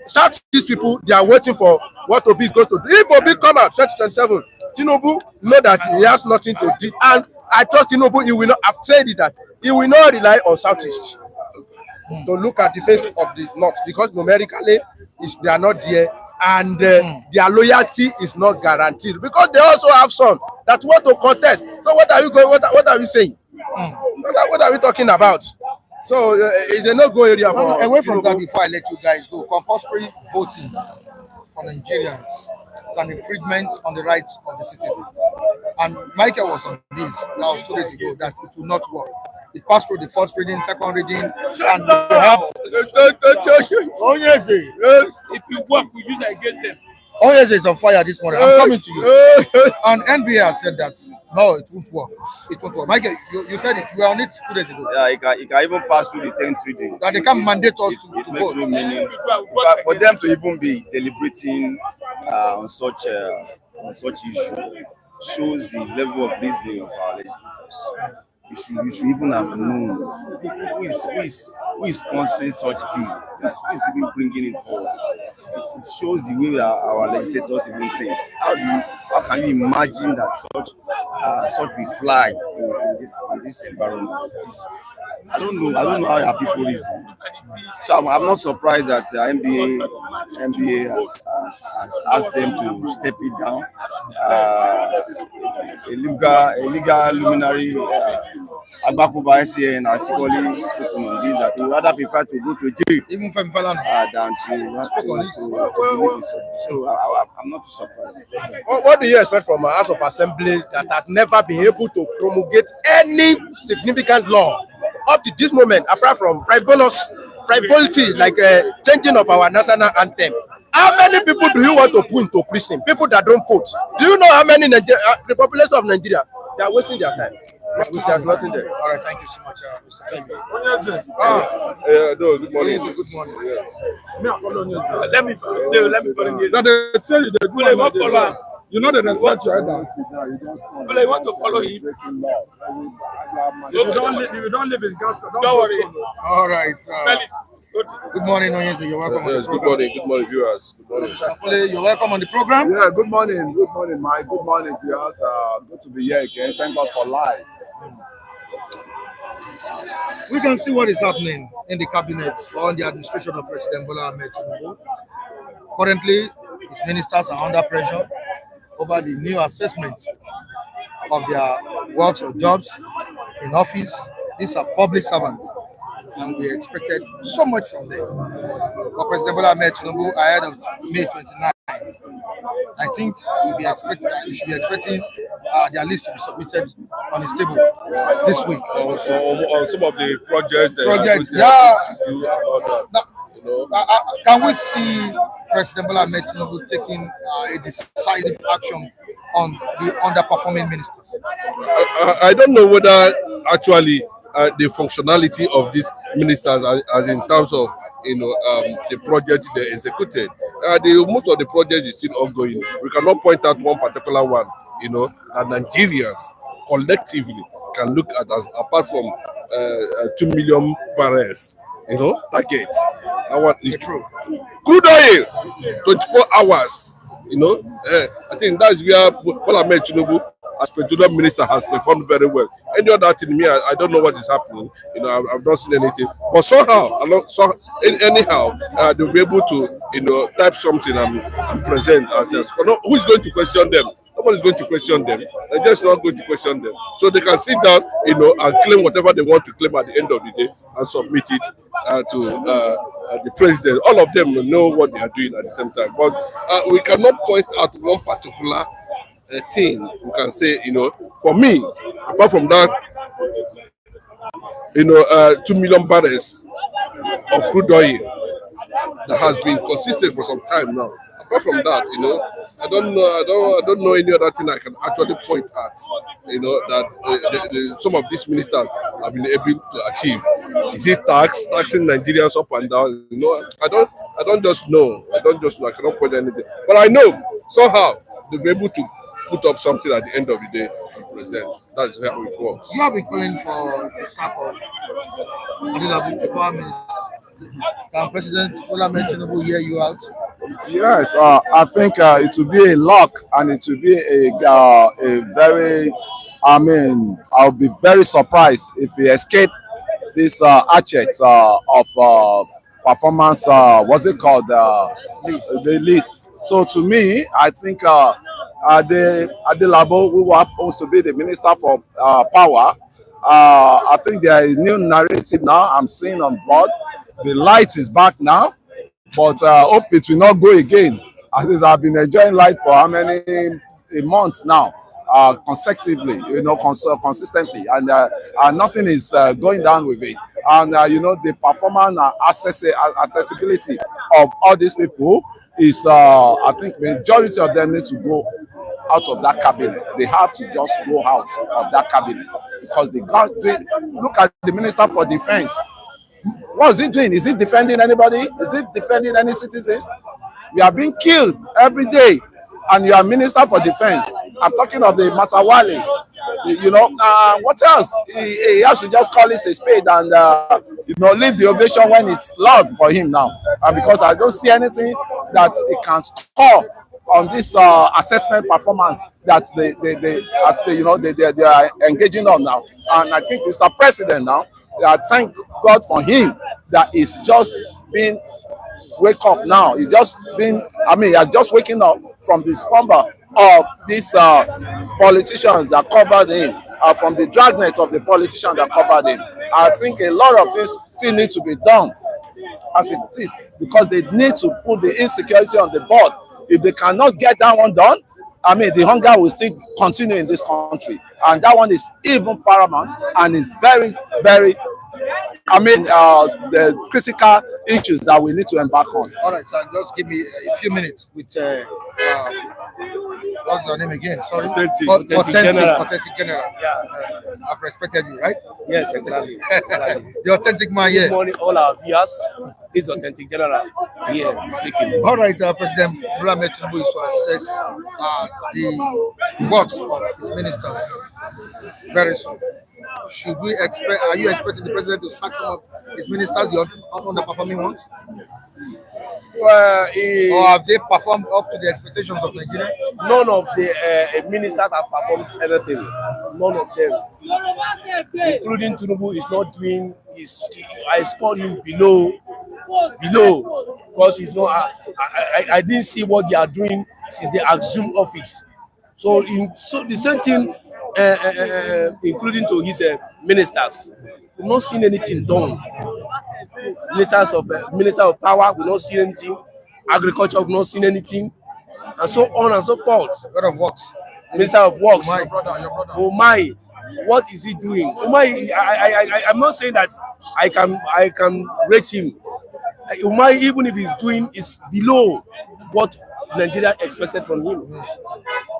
Southeast people, they are waiting for what Obi is going to do. If Obi come out 2027, Tinubu know that he has nothing to do, and I trust Tinubu. He will not have said it that he will not rely on Southeast to look at the face of the North, because numerically they are not there, and their loyalty is not guaranteed, because they also have some that want to contest. So what are you going? What are you saying? What are we talking about? So it's a no-go area for. Away from that, before I let you guys go, compulsory voting for Nigerians is an infringement on the rights of the citizen. And Michael was on this, that was 2 days ago, that it will not work. It passed through the first reading, second reading, and they have. Oh yes, If you work, we use it against them. oh yes, is on fire this morning. I'm coming to you. And NBA has said that no, it won't work. It won't work. Michael, you said it. We were on it 2 days ago. Yeah, it can even pass through the 10th reading. That they can mandate us It to makes vote. no meaning. For them to even be deliberating on such issue shows the level of reasoning of our legislators. You should even have known who is sponsoring such bill, who is even bringing it forward. It shows the way our legislators even think. How can you imagine that such will fly in this environment? I don't know how our people reason. So I'm not surprised that NBA has asked them to step it down. A legal luminary, Agbakuba SCN, has equally spoken on this, that he would rather prefer to go to jail Even from Falan. than to so I'm not too surprised. What do you expect from a House of Assembly that has never been able to promulgate any significant law up to this moment, apart from frivolity like changing of our national anthem? How many people do you want to put into prison? People that don't vote. Do you know how many the population of Nigeria, they are wasting their time? There's nothing there. All right, thank you so much, Mr. Femi. No, good morning. Good morning. Let me follow you. That they tell you they do want to follow him. you know they respect your elders. But I want to follow him. If you don't live in gas, Don't worry. All right. Felix, Good morning, Onyeze. You're welcome on the Yes, good program. morning, viewers. Good morning. Safole, you're welcome on the program. Yeah, good morning, Mike. Good morning, viewers. Good to be here again. Thank God for life. We can see what is happening in the cabinet or in the administration of President Bola Tinubu. Currently, his ministers are under pressure over the new assessment of their works or jobs in office. These are public servants, and we expected so much from them. But President Bola Tinubu, ahead of May 29, I think you should be expecting their list to be submitted on his table this week. Also, on some of the projects. Yeah. Now, can we see President Bola Tinubu taking a decisive action on the underperforming ministers? I don't know whether actually the functionality of these ministers, as in terms of the project they executed, most of the projects is still ongoing. We cannot point out one particular one. And Nigerians collectively can look at us apart from 2 million barrels, target. That one is true. Crude oil, 24 hours. I think that's where Bola Tinubu, as petroleum minister, has performed very well. Any other thing, I don't know what is happening. I've not seen anything. But somehow, anyhow, they'll be able to, type something and present as this. Who is going to question them? Nobody's going to question them. They're just not going to question them. So they can sit down, and claim whatever they want to claim at the end of the day and submit it to the president. All of them know what they are doing at the same time. But we cannot point out one particular thing. We can say, for me, apart from that, 2 million barrels of crude oil that has been consistent for some time now. Apart from that, I don't know any other thing I can actually point at, that some of these ministers have been able to achieve. Is it taxing Nigerians up and down? I don't just know. I cannot point anything. But I know somehow they'll be able to put up something at the end of the day and present. That's how it works. You have been calling for the sack of the power minister. Can President Bola Tinubu hear you out? Yes, I think it will be a lock, and it will be a very I mean, I'll be very surprised if he escape this hatchet of performance. What's it called? The list. So to me, I think Adelabo, who was supposed to be the minister for power, I think there is new narrative now. I'm seeing on board. The light is back now, but hope it will not go again. At least I've been enjoying light for how many a month now, consecutively, consistently, and nothing is going down with it. And the performance and accessibility of all these people is, I think, majority of them need to go out of that cabinet. They have to just go out of that cabinet because look at the Minister for Defense. What is he doing? Is he defending anybody? Is he defending any citizen? We are being killed every day, and you are Minister for Defense. I'm talking of the Matawale. What else? He has to just call it a spade and leave the ovation when it's loud for him now. Because I don't see anything that he can score on this assessment performance that they are engaging on now. And I think Mr. President now, thank God for him that is just been wake up now. He has just waking up from the slumber of these politicians that covered him, from the dragnet of the politicians that covered him. I think a lot of things still need to be done as it is, because they need to put the insecurity on the board. If they cannot get that one done, the hunger will still continue in this country, and that one is even paramount and is very, very, the critical issues that we need to embark on. All right, so just give me a few minutes with what's your name again? Sorry, authentic general. Yeah, I've respected you, right? yes, exactly. The authentic man here. Good morning, all our viewers. This is authentic general here speaking. All right, President Bola Tinubu is to assess the works of his ministers very soon. Should we expect? Are you expecting the president to sack some of his ministers, the underperforming ones, Well, or have they performed up to the expectations of Nigeria? none of the ministers have performed anything. None of them, including Tinubu, is not doing. I scored him below, because he's not. I didn't see what they are doing since they assumed office. So the same thing, including to his ministers, we've not seen anything done. Minister of power, we've not seen anything. Agriculture, we've not seen anything, and so on and so forth. What of works? Minister of Works, Your brother. Umahi, what is he doing? Umahi, I'm not saying that I can rate him. Umahi, even if he's doing, is below what Nigeria expected from him.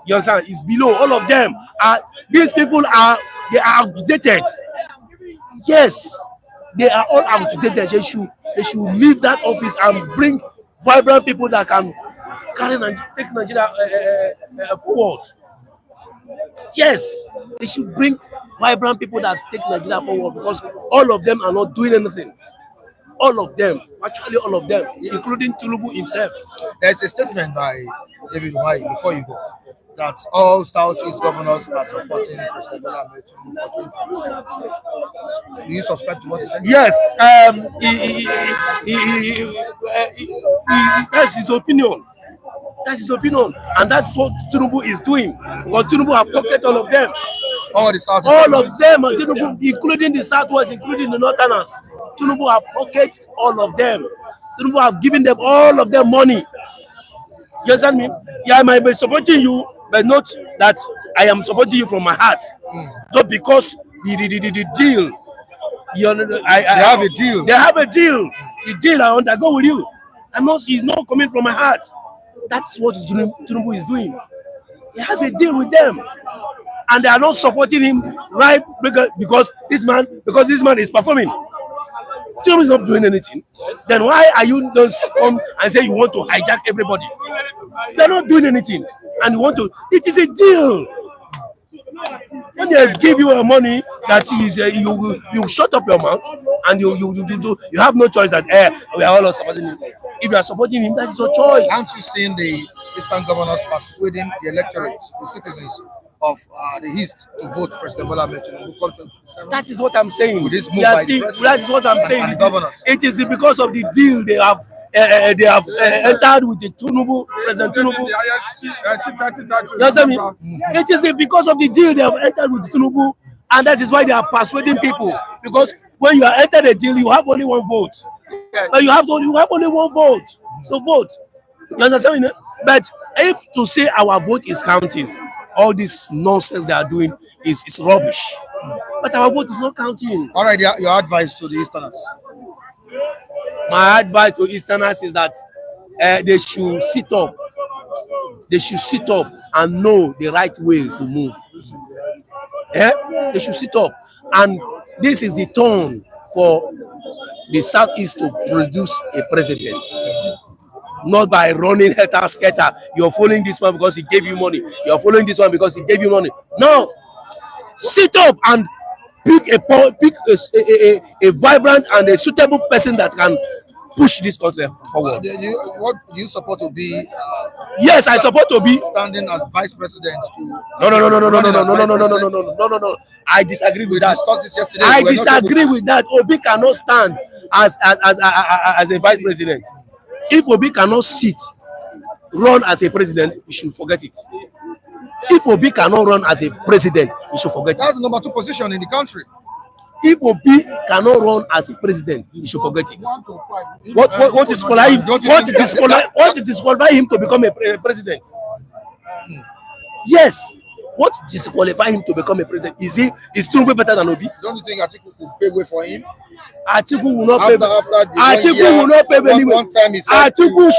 You understand? It's below. All of them are. These people are outdated. Yes, they are all outdated. They should leave that office and bring vibrant people that can carry and take Nigeria forward. Yes, they should bring vibrant people that take Nigeria forward, because all of them are not doing anything. All of them, actually all of them, including Tinubu himself. There's a statement by David Umahi before you go that all Southeast governors are supporting President Bola Tinubu for 2027. Do you subscribe to what he said? Yes, that's his opinion. That's his opinion, and that's what Tinubu is doing. Because Tinubu have pocketed all of them. All the Southeast All governors. of them, Tinubu, including the Southwest, including the Northerners. Tinubu have pocketed all of them. Tinubu have given them all of their money. You understand me? Yeah, I might be supporting you, but not that I am supporting you from my heart. Just because the deal. They have a deal. They have a deal. The deal I undergo with you. It's not coming from my heart. That's what Tinubu is doing. He has a deal with them, and they are not supporting him, right? Because this man is performing. Tinubu is not doing anything. Then why are you don't come and say you want to hijack everybody? They're not doing anything, and you want to. It is a deal. When they give you money, that is you shut up your mouth, and you have no choice that we are all supporting him. If you are supporting him, that is your choice. Aren't you seeing the Eastern governors persuading the electorate, the citizens of the East to vote President Bola Tinubu come 2027? That is what I'm saying. This move They are by the still, president that is what I'm saying. and the governors. It is because of the deal they have entered with the Tinubu, President Tinubu. You understand me? It is because of the deal they have entered with Tinubu, and that is why they are persuading people. Because when you are entered a deal, you have only one vote. But you have only one vote to vote. You understand me? But if to say our vote is counting, all this nonsense they are doing is rubbish. But our vote is not counting. All right, your advice to the Easterners. My advice to Easterners is that they should sit up. They should sit up and know the right way to move. They should sit up. And this is the turn for the Southeast to produce a president. Not by running helter-skelter. You're following this one because he gave you money. You're following this one because he gave you money. No. Sit up and pick a vibrant and a suitable person that can push this country forward. What do you support to be? Yes, I support to be standing as vice president. No. I disagree with that. Discussed this yesterday. I disagree with that. Obi cannot stand as a vice president. If Obi cannot run as a president, you should forget it. If Obi cannot run as a president, you should forget it. That's the number 2 position in the country. If Obi cannot run as a president, you should forget it. What disqualify him? What disqualify him to become a president? Yes. What disqualify him to become a president? Is Tinubu better than Obi? Don't you think Atiku could pay way for him? Atiku will not pay. Atiku will not pay anyway. One time he said Atiku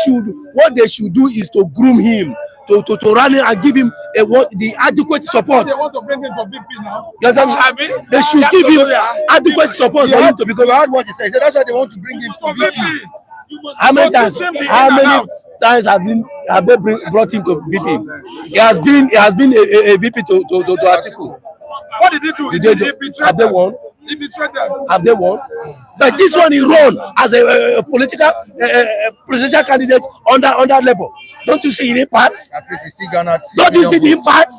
what they should do is to groom him, to rally and give him the adequate support. They want to bring him for VP now. Yes, they should give him adequate support for him to become. You heard what he said. He said that's why they want to bring him to VP. How many times have they brought him to VP? He has been a VP to Atiku. What did he do? Have they won? He betrayed them. Have they won? But this one he run as a political presidential candidate on that level. Don't you see the impact? At least he still garnered. Don't you see the impact?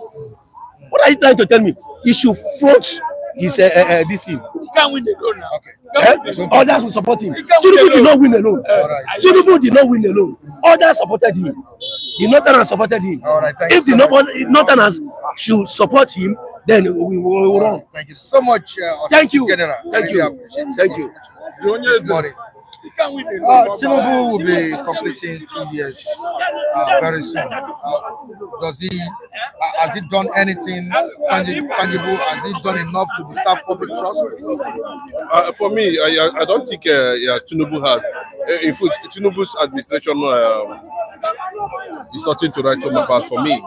What are you trying to tell me? He should front his this thing. He can't win alone now. Okay. Others will support him. Tinubu did not win alone. Tinubu did not win alone. Others supported him. The Northerners supported him. All right, if the Northerners should support him, then we will run. Thank you so much. Thank you. General. Thank you. Thank you. Tinubu will be completing 2 years very soon. Has he done anything tangible? Has he done enough to deserve public trust? For me, I don't think Tinubu has. In fact, Tinubu's administration is nothing to write home about for me.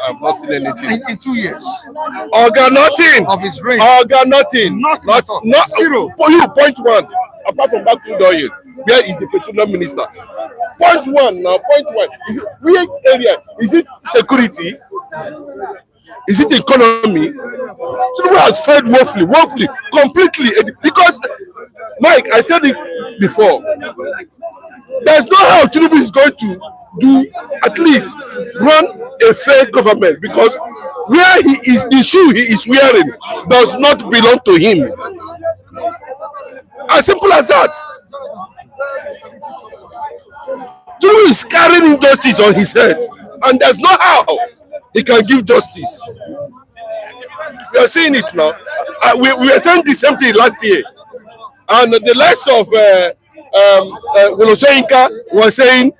I've not seen anything. In 2 years? Nothing. Of his reign? Nothing. Not zero. For you, point one. Apart from that oil, where is the petroleum minister? Point one. Which area? Is it security? Is it economy? Tinubu has failed woefully, completely. Because, Mike, I said it before. There's no how Tinubu is going to do, at least run a fair government, because where he is, the shoe he is wearing does not belong to him. As simple as that. Tinubu is carrying injustice on his head, and there's no how he can give justice. We are seeing it now. We were saying the same thing last year, and the likes of Woloseyinka was saying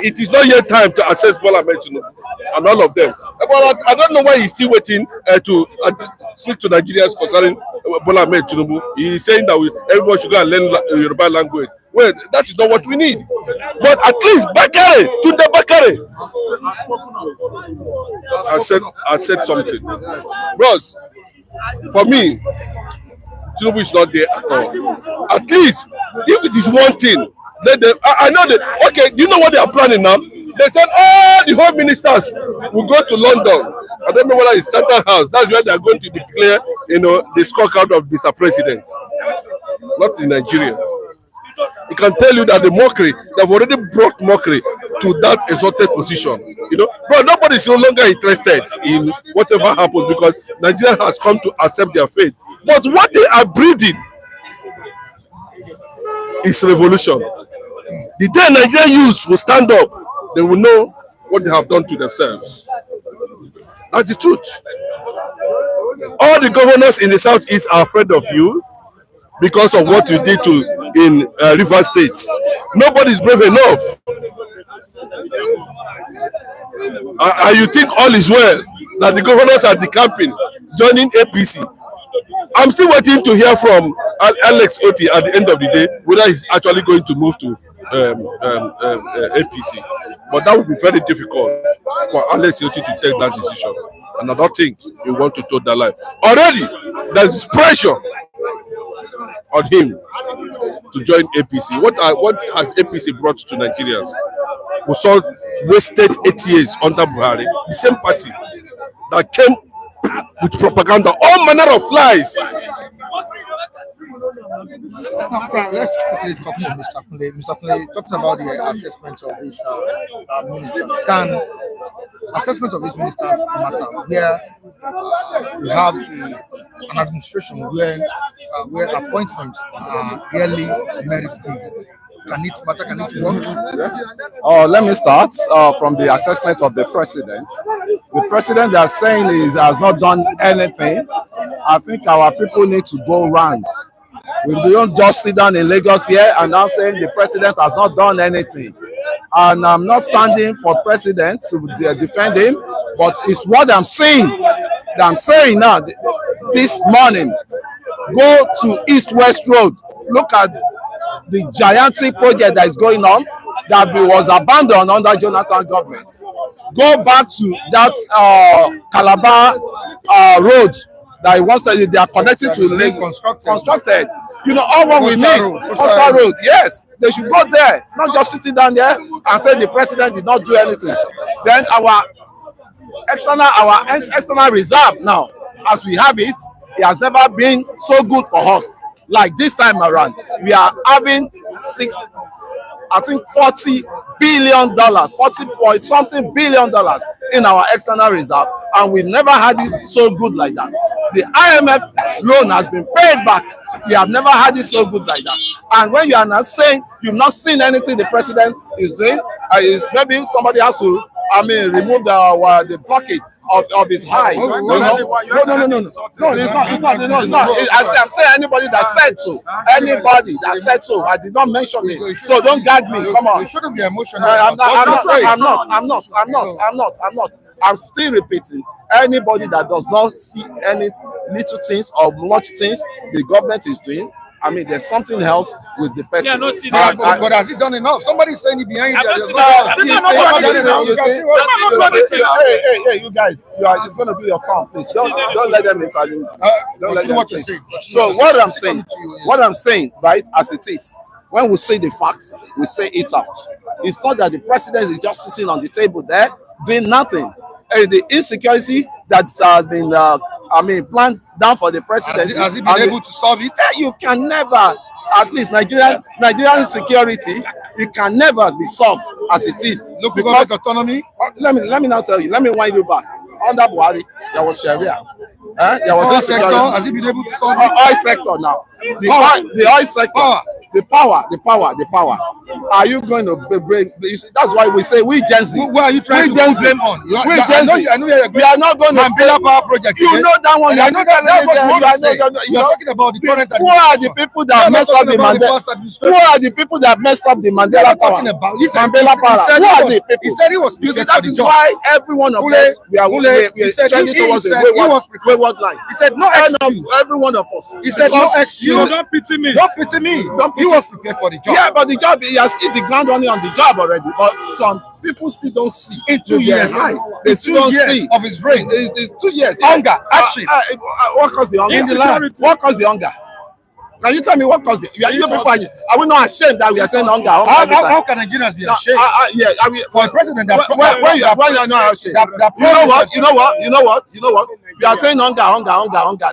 it is not yet time to assess Bola Tinubu and all of them. But I don't know why he's still waiting to speak to Nigerians concerning Bola Tinubu. He's saying that everyone should go and learn Yoruba language. Well, that is not what we need. But at least Tunde Bakare I said something. Bros, for me, Tinubu is not there at all. At least, if it is one thing, let them. I know that. Okay, do you know what they are planning now? They said all the home ministers will go to London. I don't know whether it's Chatham House. That's where they are going to declare, the scorecard of Mr. President. Not in Nigeria. He can tell you that the mockery, they've already brought mockery to that exalted position. But nobody is no longer interested in whatever happens because Nigeria has come to accept their fate. But what they are breeding is revolution. The day Nigerian youths will stand up, they will know what they have done to themselves. That's the truth. All the governors in the southeast are afraid of you because of what you did in Rivers State. Nobody is brave enough. And you think all is well, that the governors are decamping, joining APC. I'm still waiting to hear from Alex Oti at the end of the day whether he's actually going to move to APC. But that would be very difficult for Alex Oti to take that decision. And I don't think he want to toe that line. Already, there's pressure on him to join APC. What has APC brought to Nigerians? We saw wasted 8 years under Buhari, the same party that came with propaganda, all manner of lies. Now, let's quickly talk to Mr. Kunle. Mr. Kunle, talking about the assessment of these ministers. Can assessment of these ministers matter where we have an administration where appointments are really merit-based? Can it matter? Can it work? Let me start from the assessment of the president. The president they are saying has not done anything. I think our people need to go rounds. We don't just sit down in Lagos here and now saying the president has not done anything. And I'm not standing for president to defend him, but it's what I'm saying. That I'm saying now, this morning, go to East-West Road. Look at the gigantic project that is going on that was abandoned under Jonathan government. Go back to that Calabar road that they are connected to Lagos, constructed. All what we need, Coastal Road. Yes, they should go there, not just sitting down there and say the president did not do anything. Then our external reserve now, as we have it, it has never been so good for us. Like this time around, we are having $40 billion, 40-point-something billion in our external reserve, and we never had it so good like that. The IMF loan has been paid back. We have never had it so good like that. And when you are not saying you've not seen anything the president is doing, maybe somebody has to, remove the blockage of his high. No, it's not. I'm saying anybody that said so. Anybody that said so. I did not mention it. So don't gag me. Come on. You shouldn't be emotional. I'm not. I'm still repeating. Anybody that does not see any little things or much things the government is doing, there's something else with the person. Yeah, no, see that. But has he done enough? Somebody's saying it behind you. Hey, you guys, it's going to be your turn, please. Don't let them interview. Don't let them say. So what I'm saying, right, as it is, when we say the facts, we say it out. It's not that the president is just sitting on the table there doing nothing. The insecurity that has been planned down for the president. Has he been able to solve it? You can never, at least Nigerian insecurity, it can never be solved as it is. Look, because autonomy. Let me now tell you. Let me wind you back. Under Buhari, there was Sharia. There was oil sector. Has he been able to solve it? Oil sector now. The oil sector. The power. Are you going to bring? That's why we say we Gen Z. Where are you trying to put them on? We are not going to Mandela Power Project. You know that one. I know that. You are talking about the current administration. Who are the people that messed up the Mandela? Who are the people that messed up the Mandela Power? Mandela Power. Who are the people? He said he was. You see, that is why every one of us we are trending towards the wayward line. He said no excuse. Every one of us. He said no excuse. Don't pity me. Don't pity me. He was prepared for the job. Yeah, but the job, he has hit the ground running on the job already. But some people still don't see. In 2 years, they still don't see of his reign. It's 2 years. Hunger, hardship. What caused the hunger? What caused the hunger? Can you tell me what caused it? You people are we not ashamed that we are saying hunger? How can Nigerians be ashamed? For a president that when you are not ashamed. You know what? We are saying hunger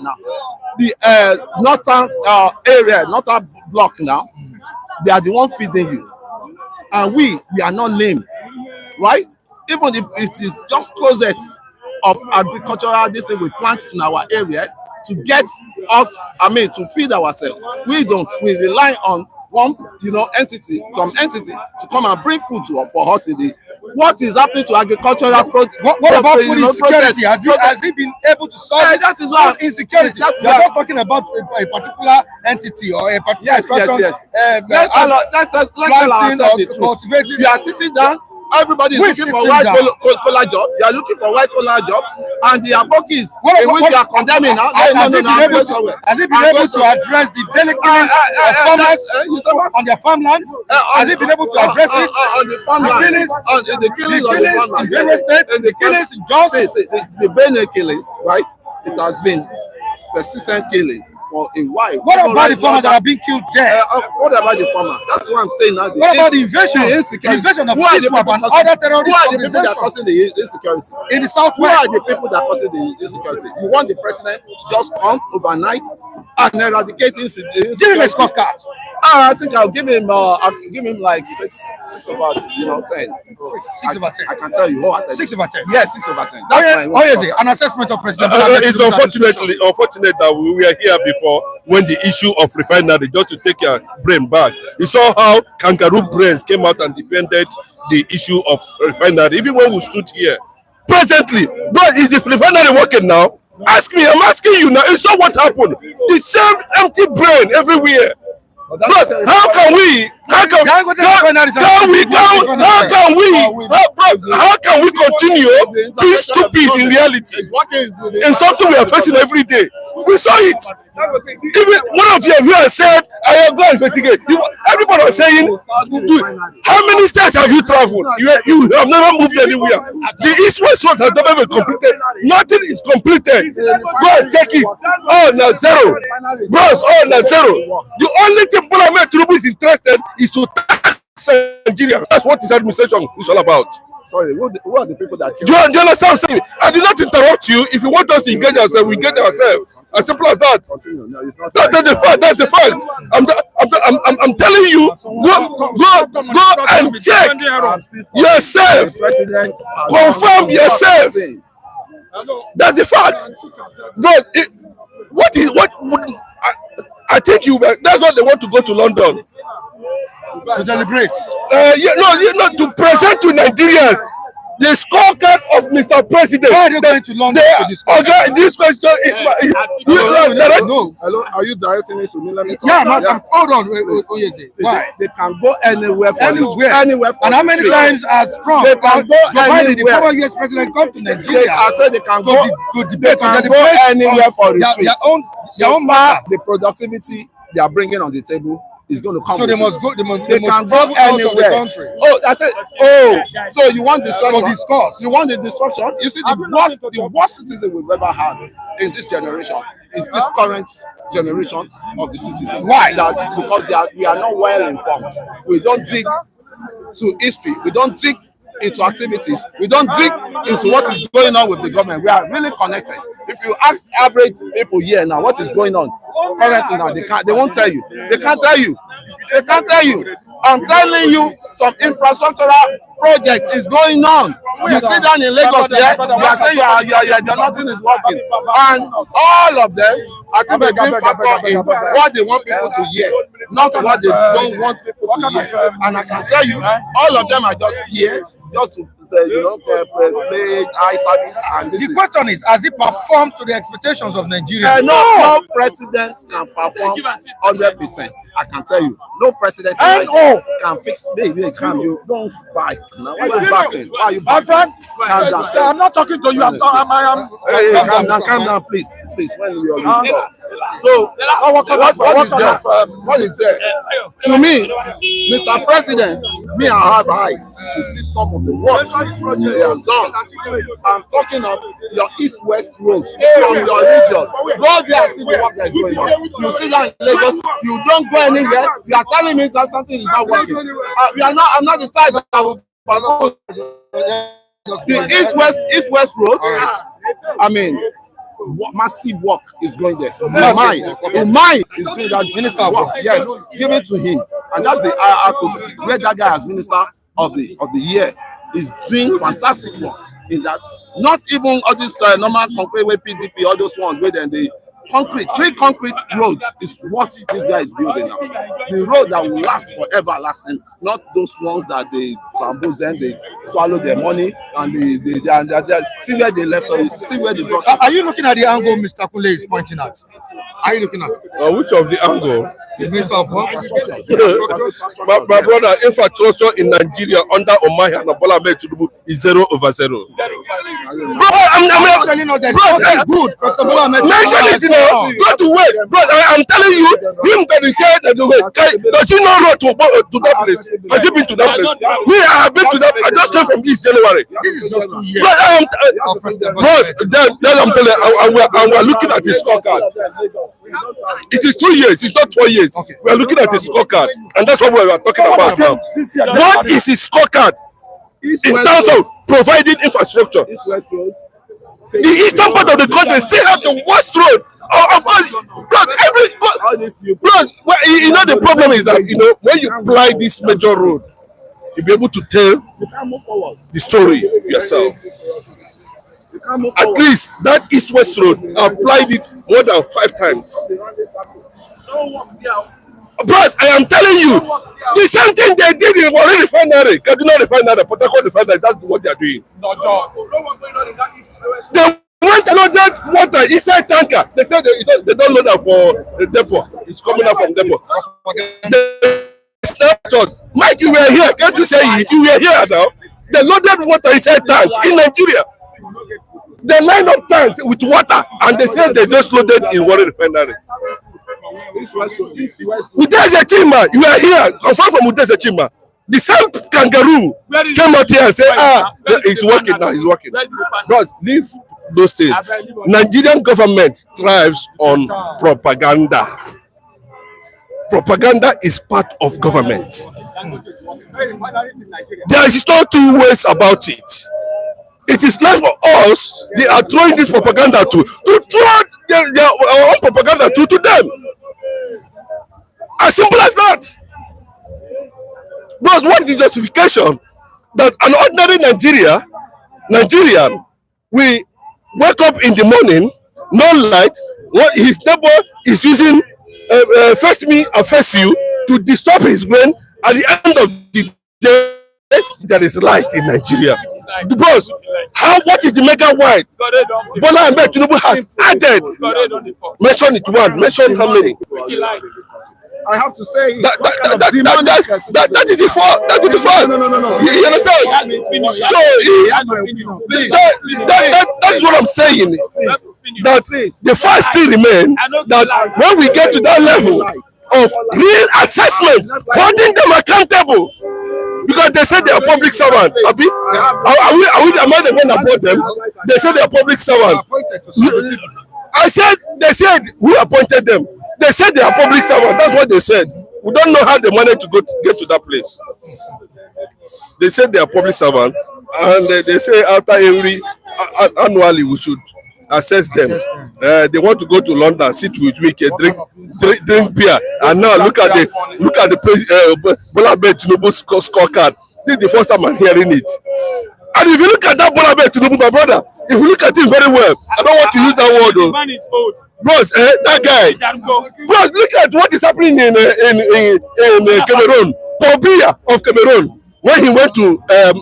now. The northern area, northern block now, they are the one feeding you, and we are not lame. right? Even if it is just closet of agricultural this thing we plant in our area to get us, to feed ourselves. We don't. We rely on one, entity, some entity to come and bring food for us in the. What is happening to agricultural produce? What about food insecurity? Has he been able to solve that is why insecurity? You're just talking about a particular entity or a particular yes. Let's tell ourselves the truth. We are sitting down. Everybody is looking for white collar job. You are looking for white collar job, and the abokis in which you are condemning now. Has he been able to address the daily killings of farmers on their farmlands? Has he been able to address it on the farmlands? The killings in Benue State, the killings in Jos? The Benue killings, right? It has been persistent killing for a while. What about the farmers that are being killed there? What about the farmer? That's what I'm saying now. What about the invasion? The invasion of ISWAP and other terrorist organizations? Who are the people that are causing the insecurity? In the southwest. Who are the people that are causing the insecurity? You want the president to just come overnight and eradicate insecurity? Give him a scorecard. I think I'll give him like 6 over 10. 6 over 10. I can tell you. 6 over 10. Yes, 6 over 10. An assessment of President Bola It's unfortunate that we were here before when the issue of refinery, just to take your brain back. You saw how kangaroo brains came out and defended the issue of refinery, even when we stood here. Presently, bro, is the refinery working now? Ask me, I'm asking you now. You saw what happened. The same empty brain everywhere. But how can we continue being stupid in reality in something we are facing every day? We saw it. Even one of you has said, I will go investigate. Everybody was saying, how many states have you traveled? You have never moved anywhere. The East-West Road has never been completed. Nothing is completed. Go and take it. Oh, now zero. Bros, now zero. The only thing Bola Tinubu is interested is to tax Nigeria. That's what his administration is all about. Sorry, who are the people that kill? Do you understand what I'm saying? I did not interrupt you. If you want us to engage ourselves, we engage ourselves. As simple as that. No, it's not. That's the fact. That's the fact. I'm telling you, go and check yourself. Confirm yourself. That's the fact. But I think that's what they want to go to London to deliberate. To present to Nigerians the scorecard of Mr. President. Why are you going to London to discuss? Okay, this question is Hello, are you directing it to me? Let me talk. Hold on. Why? They can go anywhere for anywhere. And how many times has Trump, they can go anywhere? The former US president, come to Nigeria? I said they can go to debate. They can go anywhere for retreat. Their own matter. The productivity they are bringing on the table is going to come. So they must go. They can must go out of the anywhere. country. Oh, I said. Oh, so you want destruction? To discuss. You want the destruction? You see, the worst citizen we've ever had in this generation is this current generation of the citizens. Why? Because we are not well informed. We don't dig to history. We don't dig into activities. We don't dig into what is going on with the government. We are really connected. If you ask average people here now what is going on currently now, they won't tell you. They can't tell you. They can't tell you. I'm telling you, some infrastructural project is going on. You sit down in Lagos here, you are saying nothing is working. And all of them, I think they bring factor in what they want people to hear, not what they don't want people to hear. And I can tell you, all of them are just here just to say, play eye service. And the question is, has he performed to the expectations of Nigeria? No president can perform 100%. I can tell you, no president can fix. Baby, can you don't buy? Now, why are you backing? Why are you backing? Calm down. I'm not talking to you. Calm down, please. When you are so, what is there? To me, Mr. President, I have eyes to see some of the work he has done. I'm talking of your east-west roads from your region. Go there and see the work that is going on. You sit down in Lagos, you don't go anywhere. You are telling me that something is not working. I'm not the type that will follow the east-west roads. Massive work is going there. Umahi is doing that. Minister of Works. Yes, give it to him, and that's the get that guy as Minister of the Year is doing fantastic work in that. Not even all these normal concrete way PDP, all those ones where then the concrete, real concrete roads is what this guy is building now. The road that will last forever lasting, not those ones that they bamboos, then they swallow their money and they see where they left it, see where they brought it. Are you looking at the angle Mr. Kunle is pointing at? Are you looking at Which of the angle? the Minister of Works? my brother, infrastructure in Nigeria under Umahi and Bola Tinubu is 0/0. Bro, I'm telling you, there's something good. President Bola Mention it, you know. Go to West, bro. I'm telling you, him that is here, that the way. Does he know road to that place? Has he been to that place? Me, I have been to that. I just came from East January. This is just 2 years. Bro, then I'm telling you, and we're looking at his scorecard. It is 2 years. It's not 4 years. Okay. We are looking at his scorecard, and that's what we are talking about now. What is his scorecard in terms of providing infrastructure? The eastern part of the country still have the worst road. Of course, you know the problem is that when you apply this major road, you'll be able to tell the story yourself. At least that east-west road, I applied it more than 5 times. Bros, I am telling you, the same thing they did in Warri Refinery, Kaduna Refinery, Port Harcourt Refinery, that's what they are doing. They went and loaded water inside tanker. They said they don't load that for the depot. It's coming out from depot. Mike, you were here. Can't you say it? You were here now. They loaded water inside tank in Nigeria. They line up tanks with water, and they said they just loaded in Warri Refinery. Udeze Chima, you are here. Confirm from Udeze Chima. The same kangaroo came out here and said, it's working now, it's working. Bros, leave those things. Nigerian government thrives on propaganda. Propaganda is part of government. There is no 2 ways about it. It is left for us. They are throwing this propaganda to throw their own propaganda to them. As simple as that. But what is the justification that an ordinary Nigerian will wake up in the morning, no light, what his neighbor is using face me and face you to disturb his brain? At the end of the day, there is light in Nigeria. Because what is the mega wide Bola Tinubu has added? Mention it one. Mention how many? I have to say that is the fault. That is the fault. No. You understand? So that's what I'm saying. That the fact still remain that when we get to that level of real assessment, holding them accountable, because they say they are public servants. Am I the one that brought them? They say they are public servants. They said who appointed them. They said they are public servants. That's what they said. We don't know how they managed to get to that place. They said they are public servants, and they say after annually we should assess them. They want to go to London, sit with me, drink beer, and now look at the Bola Tinubu scorecard. This is the first time I'm hearing it. And if you look at that Bola Tinubu, my brother, if you look at him very well, I don't want to use that word though. Bros, that guy. Bros, look at what is happening in Cameroon. Paul Biya of Cameroon, when he went to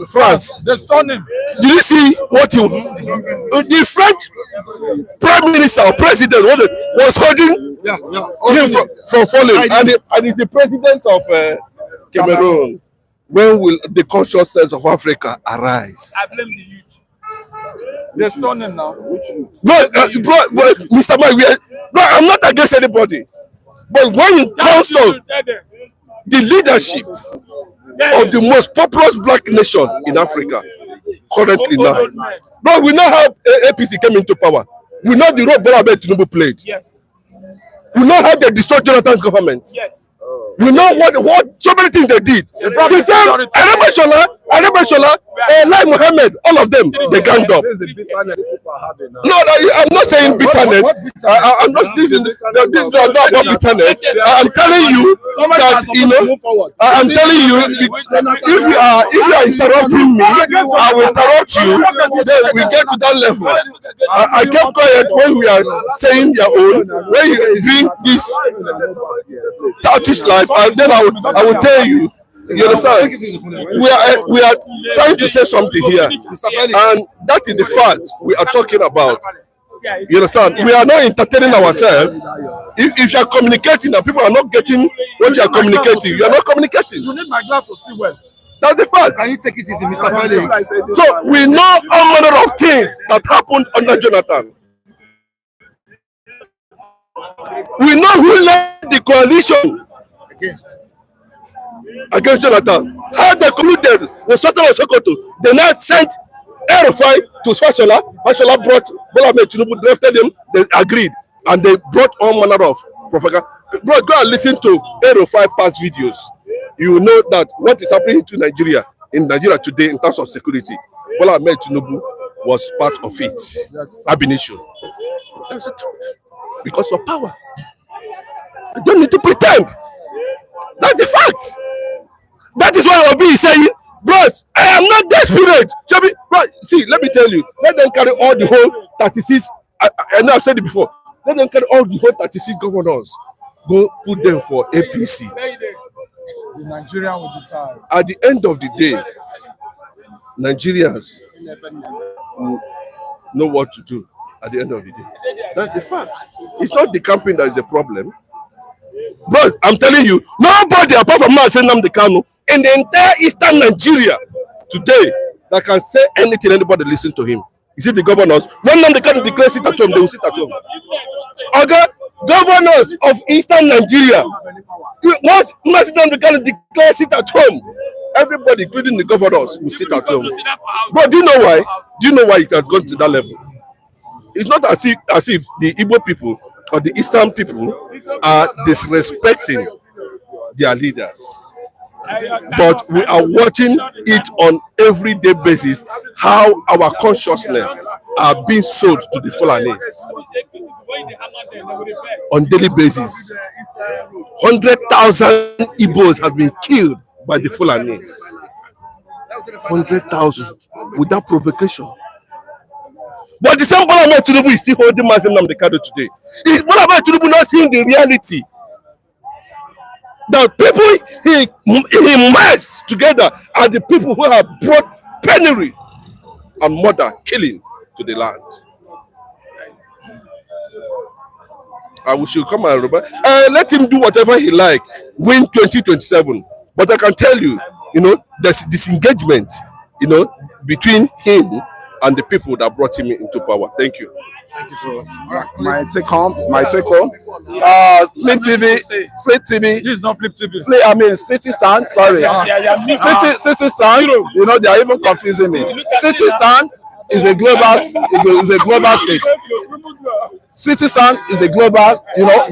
France. They saw him. Did you see what the French Prime Minister or President was holding him from falling, and it's the President of Cameroon. When will the consciousness of Africa arise? I blame the youth. They're stunning now. Bro, Mr. Mike, I'm not against anybody. But when it comes to the leadership of the most populous black nation in Africa currently now, bro, we know how APC came into power. We know the role Bola Tinubu played. Yes. We know how they destroyed Jonathan's government. Yes. We know what so many things they did. The same Arebashola, Lai Mohammed, all of them, they ganged up. No, I'm not saying bitterness. I'm not this is not about bitterness. I'm telling you that I'm telling you if you are interrupting me, I will interrupt you. Then we get to that level. I kept quiet when we are saying your own. When you bring this Turkish life, and then I will tell you. You understand? We are trying to say something here, and that is the fact we are talking about. You understand? We are not entertaining ourselves. If you are communicating and people are not getting what you are communicating, you are not communicating. You need my glass to see well. That's the fact. Can you take it easy, Mr. Felix? So we know all manner of things that happened under Jonathan. We know who led the coalition against Jonathan. How they colluded with Sultan of Sokoto. They now sent Erufai to Fashola. Fashola brought Bola Tinubu, drafted him. They agreed, and they brought all manner of propaganda. Bro, go and listen to Erufai past videos. You will know that what is happening to Nigeria in Nigeria today in terms of security, Bola Tinubu was part of it. Yes, ab initio. That's the truth. Because of power. I don't need to pretend. That's the fact. That is why Obi is saying, bros, I am not desperate. Bro, see, let me tell you, let them carry all the whole 36. I know I've said it before. Let them carry all the whole 36 governors. Go put them for APC. The Nigerian will decide. At the end of the day, Nigerians will know what to do at the end of the day. That's the fact. It's not the campaign that is the problem. Bros, I'm telling you, nobody apart from me saying Nnamdi Kanu in the entire eastern Nigeria today that can say anything anybody listen to him. Is it the governors? When Nnamdi Kanu declares sit at home, they will sit at home. Okay, governors of eastern Nigeria, once Nnamdi Kanu declares sit at home, everybody, including the governors, will sit at home. But do you know why? Do you know why it has gone to that level? It's not as if the Igbo people or the Eastern people are disrespecting their leaders. But we are watching it on everyday basis, how our consciousness are being sold to the Fulanis on daily basis. 100,000 Igbos have been killed by the Fulanis. 100,000 without provocation. But the same Bola Tinubu is still holding Mazi Nnamdi Kanu today. Is Bola Tinubu not seeing the reality? The people he merged together are the people who have brought penury and murder, killing to the land. We should come and let him do whatever he like, win 2027. But I can tell you, there's disengagement, between him and the people that brought him into power. Thank you. Thank you so much. My take home. Flip TV. This is not Flip TV. City Stand. Sorry. City Stand. They are even confusing me. City Stand is a global space. City Stand is a global. Don't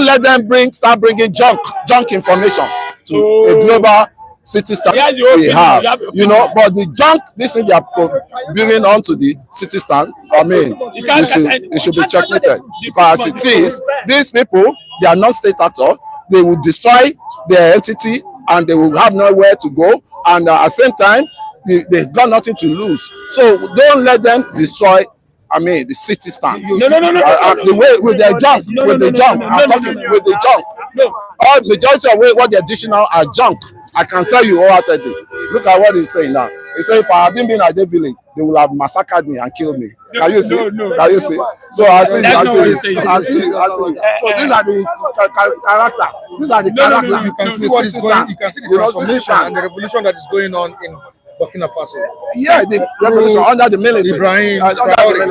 let them start bringing junk information to a global City Stand we have, but the junk, this thing they are bringing onto the City Stand, it should be checkmated. Because as it is, these people, they are not state actors, they will destroy their entity and they will have nowhere to go, and at the same time, they've got nothing to lose. So don't let them destroy the City Stand. No. The way with the junk, I'm talking with the junk. No, all majority of what they're dishing out are junk. I can tell you wholeheartedly. Look at what he's saying now. He said, if I hadn't been at the village, they would have massacred me and killed me. Can you see? Can you see? So I see. So these are the character. These are the character. You can see what is going. You can see the transformation and the revolution that is going on in Burkina Faso. Yeah, the revolution under the military. Ibrahim,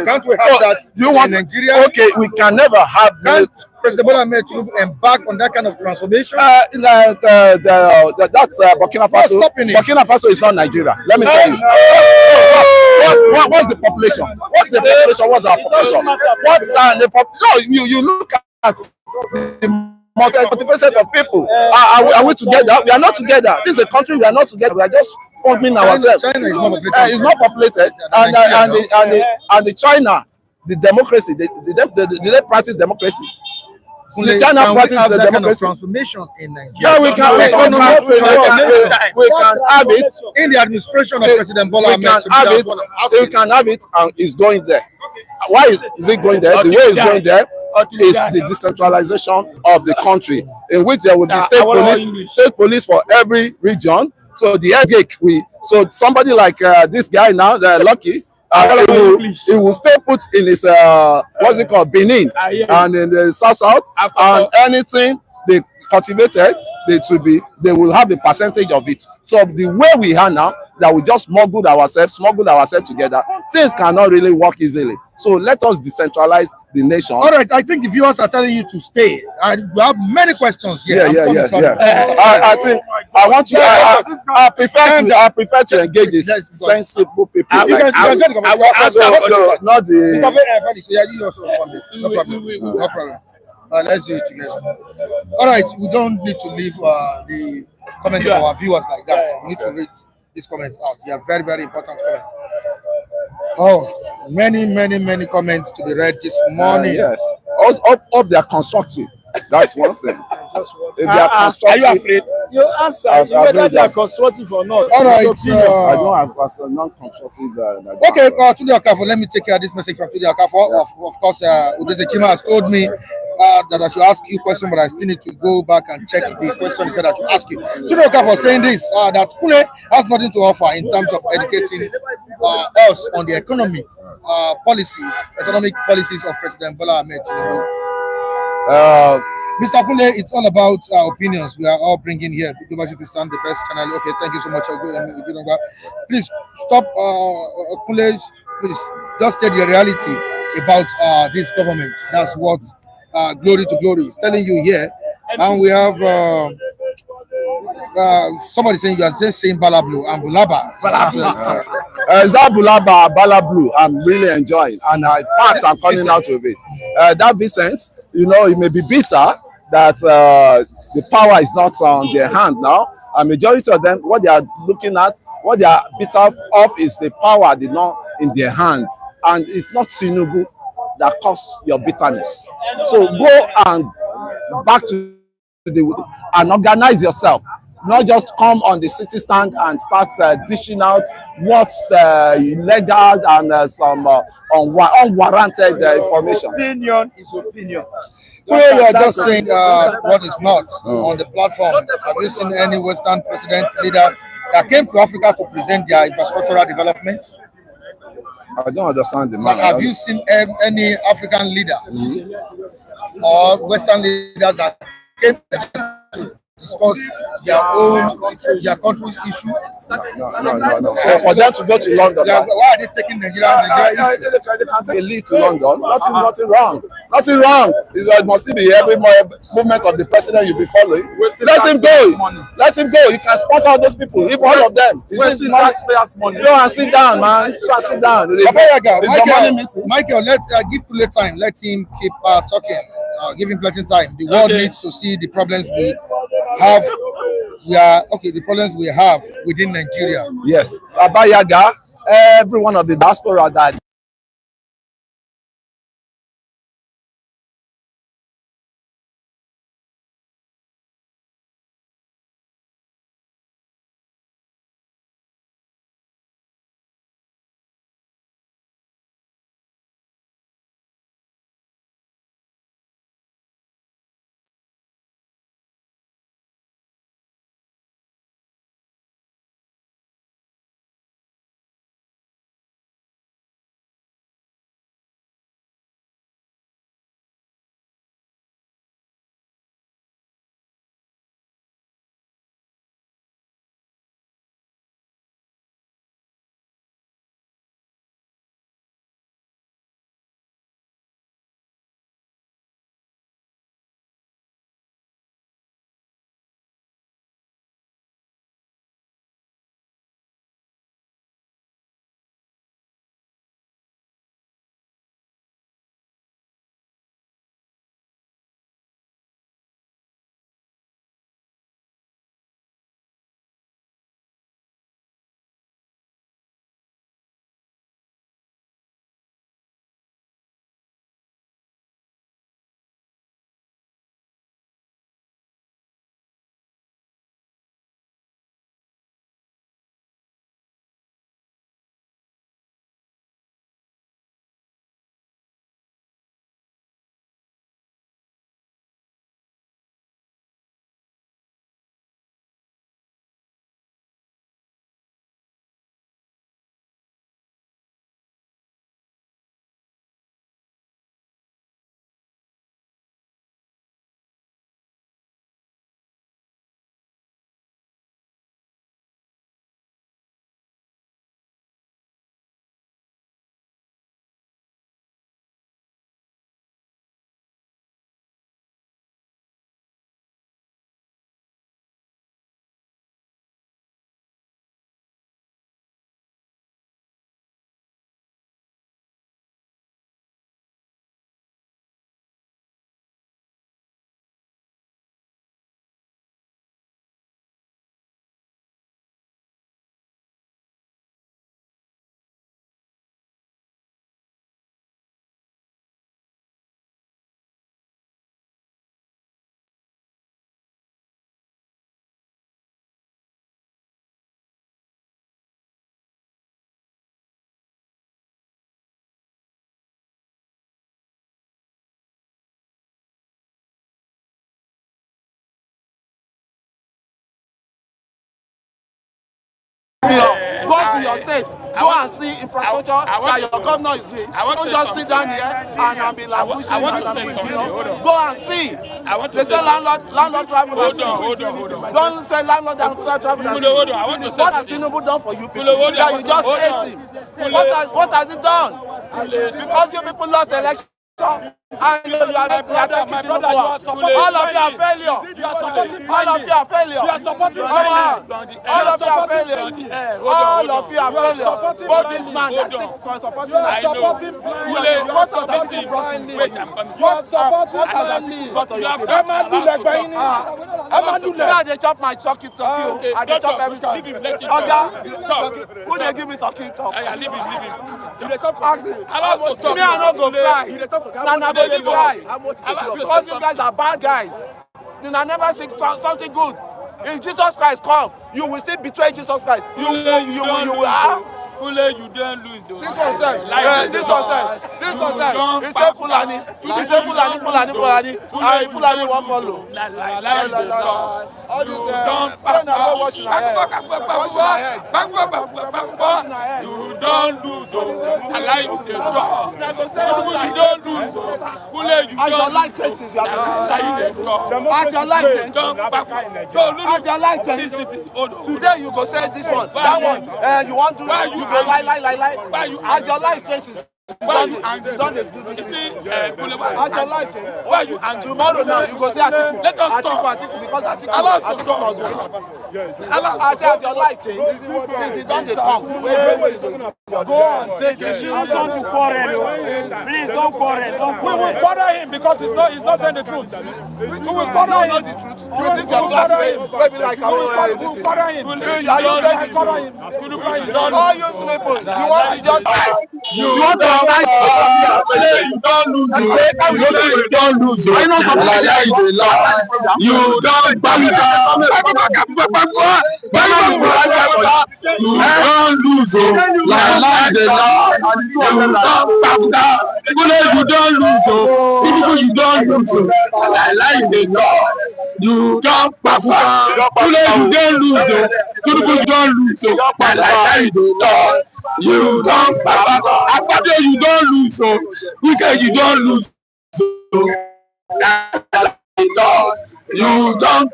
can't we have that in Nigeria? Okay, we can never have President Bola Tinubu embark on that kind of transformation. That's Burkina Faso. Burkina Faso is not Nigeria. Let me tell you. What's the population? What's the population? What's our population? What's the population? No, you look at the multifaceted of people. Are we together? We are not together. This is a country we are not together. We are just forming ourselves. China is more populated. It's not populated, and the China, the democracy, they practice democracy. The China practice the democracy. Transformation in Nigeria. Yeah, we can have it in the administration of President Bola we can have it, and it's going there. Why is it going there? The way it's going there is the decentralization of the country, in which there will be state police for every region. So the headache so somebody like this guy now, Lucky, he will stay put in his what's it called, Benin, and in the south, and anything they cultivated, they will have a percentage of it. So the way we are now, that we just smuggle ourselves together, things cannot really work easily. So let us decentralize the nation. All right, I think the viewers are telling you to stay. We have many questions here. I think I want to. I prefer to engage the sensible people. Not the. No problem. Let's do it together. All right, we don't need to leave the comments of our viewers like that. We need to read these comments out. They are very, very important comments. Oh, many comments to be read this morning. Yes. Hope they are constructive. That's one thing. If they are constructive, are you afraid? You answer. Whether they are constructive or not. All right. I don't have as a non-constructive. Okay, Tunde Okafo, let me take care of this message from Tunde Okafo. Of course, Udeze Chima has told me that I should ask you a question, but I still need to go back and check the question he said I should ask you. Tunde Okafo saying this, that Kule has nothing to offer in terms of educating us on the economic policies of President Bola Tinubu. Mr. Kule, it's all about opinions we are all bringing here. University stand the best channel. Okay, thank you so much. Please stop, Kule. Please just say the reality about this government. That's what glory to glory is telling you here. And we have somebody saying you are just saying Balablu and Bulaba. Is that Bulaba, Balablu? I'm really enjoying, and in fact, I'm coming out with it. That Vincent, it may be bitter that the power is not on their hand now. A majority of them, what they are looking at, what they are bitter of, is the power did not in their hand, and it's not Tinubu that caused your bitterness. So go and back to and organize yourself. Not just come on the city stand and start dishing out what's illegal and some unwarranted information. Opinion is opinion. You are just saying what is not on the platform. Have you seen any Western president leader that came to Africa to present their infrastructural development? I don't understand the man. Have you seen any African leader or Western leaders that came to discuss their country's issue? No. So for them to go to London, why are they taking Nigeria? They can't take a lead to London. Nothing wrong. It must be every movement of the president you'll be following. Let him go. You can sponsor all those people, if all of them. Wasting taxpayers' money. Go and sit down, man. Go and sit down. Michael, let's give Kule time. Let him keep talking. Give him plenty time. The world needs to see the problems we have. The problems we have within Nigeria. Yes. Baba Yaga, every one of the diaspora that Go to your state. Go and see infrastructure that your governor is doing. Don't just sit down here and be like pushing and go and see. They say landlord travel and see. Don't say landlord and travel and see. What has Tinubu done for you people? That you just hate him. What has he done? Because you people lost the election. And you are attacking Tinubu. All of you are failure. All of you are failure. All of you are failure. All of you are failure. Both this man that stick for supporting us. What has that still brought to you? What has that still brought to you? Now they chop my chucky turkey. I dey chop everything. Oga, who dey give me turkey talk? Ask him. Me I no go fly. Nah, go dey cry because you guys are bad guys. You never say something good. If Jesus Christ come, you will still betray Jesus Christ. You will. You don't lose. This one said. This one said. He said Fulani. He said Fulani. Fulani won't follow. All this when I go wash my head. Wash my head. You don't lose. Allow you to talk. You don't lose. As your life changes, you are as your life changes. As your life changes. Today you go say this one, that one. You want to go lie. As your life changes. Why you angry? Don't do this. You see, as your life changes. Why you angry? Tomorrow now you go say Atiku. Let us talk. Atiku because Atiku must win. I say as your life changes. Since he don't come. Go and take it. Don't you quarrel. Please don't quarrel. We will quarrel him because he's not saying the truth. We will quarrel him. Know the truth. With this your class wey be like we will quarrel him. Are you saying the truth? All you people, you want to just. You want to you don't lose. You don't lose. You don't lose. Like the law. You don't you don't lose. You don't lose. Like the law. You don't you don't lose. You don't lose. Like the law. You don't Akpabio you don't lose so Wike you don't lose so you don't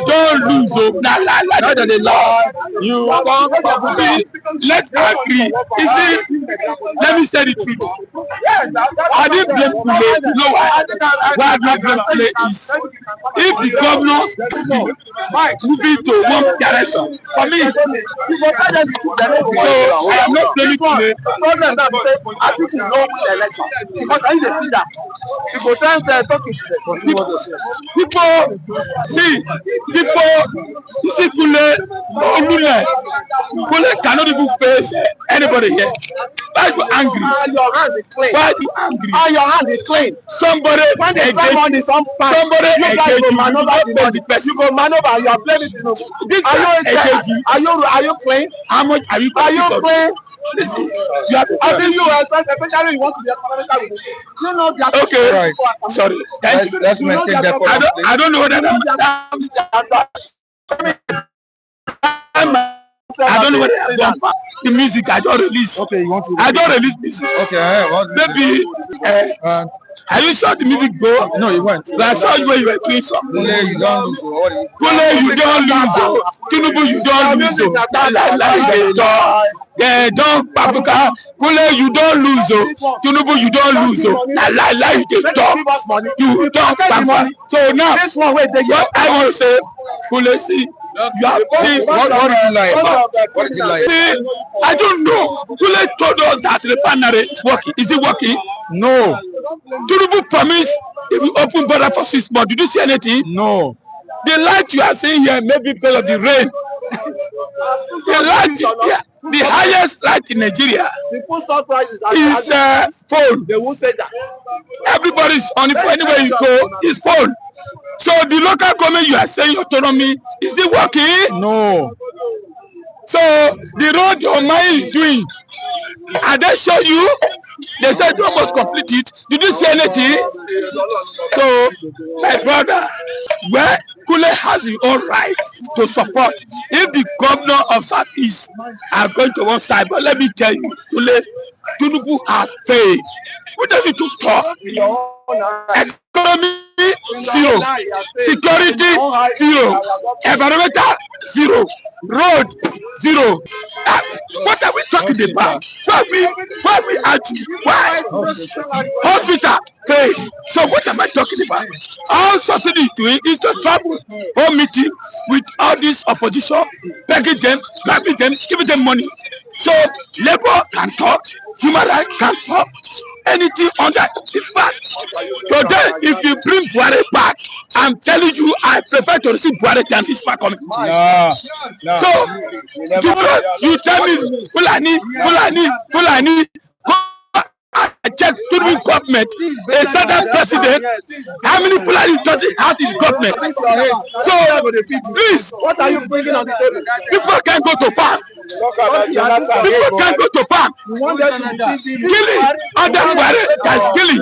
don't lose so the law you don't see let's agree you see let me say the truth I didn't blame Kule you know why I don't blame Kule is if the governors moving to one direction for me so I am not blaming Kule I think you know the election because I dey see that you go try talking to them. People you see Kule cannot even face anybody here. Why are you angry? Your hand is clean. Why are you angry? Your hand is clean. Somebody when they say money some part somebody you guys go maneuver the money you go maneuver you are blaming Tinubu. Are you playing? How much are you playing? Listen, you have to especially you want to be economical with it. You know that okay right sorry let's maintain that I don't know whether I don't know whether I've done the music I don't release. Okay, you want to? I don't release music. Okay, maybe. Are you sure the music go? No, it went. I saw you when you were doing something. Kule, you don't lose. Kule, you don't lose. Tinubu, you don't lose. They don't Papuka. Kule, you don't lose. Tinubu, you don't lose. Lie, you talk. You don't Papuka. So now, what I want to say, Kule, see. You have seen what did you lie about? What did you lie about? I don't know. Kule told us that the refinery is working. Is it working? No. Tinubu promised if we open border for 6 months. Did you see anything? No. The light you are seeing here maybe because of the rain. The light, the highest light in Nigeria is phone. They will say that. Everybody's on it. Anywhere you go, is phone. So the local government you are saying autonomy, is it working? No. So the road your mind is doing, and they show you, they said you must complete it. Did you see anything? So my brother, where Kule has his own right to support. If the governor of Southeast are going to one side, but let me tell you, Kule, Tinubu has failed. We don't need to talk. Economy, zero. Security, zero. Environmental, zero. Road, zero. What are we talking about? Why we argue? Why? Hospital, fail. So what am I talking about? All subsidy is doing is to travel home meeting with all this opposition, begging them, grabbing them, giving them money. So labor can talk, human rights can talk, anything under. In fact, today, if you bring Buhari back, I'm telling you, I prefer to receive Buhari than this man coming. No. So, tomorrow, you tell me, Fulani, I check to the government, a certain president, how many Fulani does it have in government? So, please, what are you bringing on the table? People can go to farm. People can go to farm. Killing under Buhari, there is killing.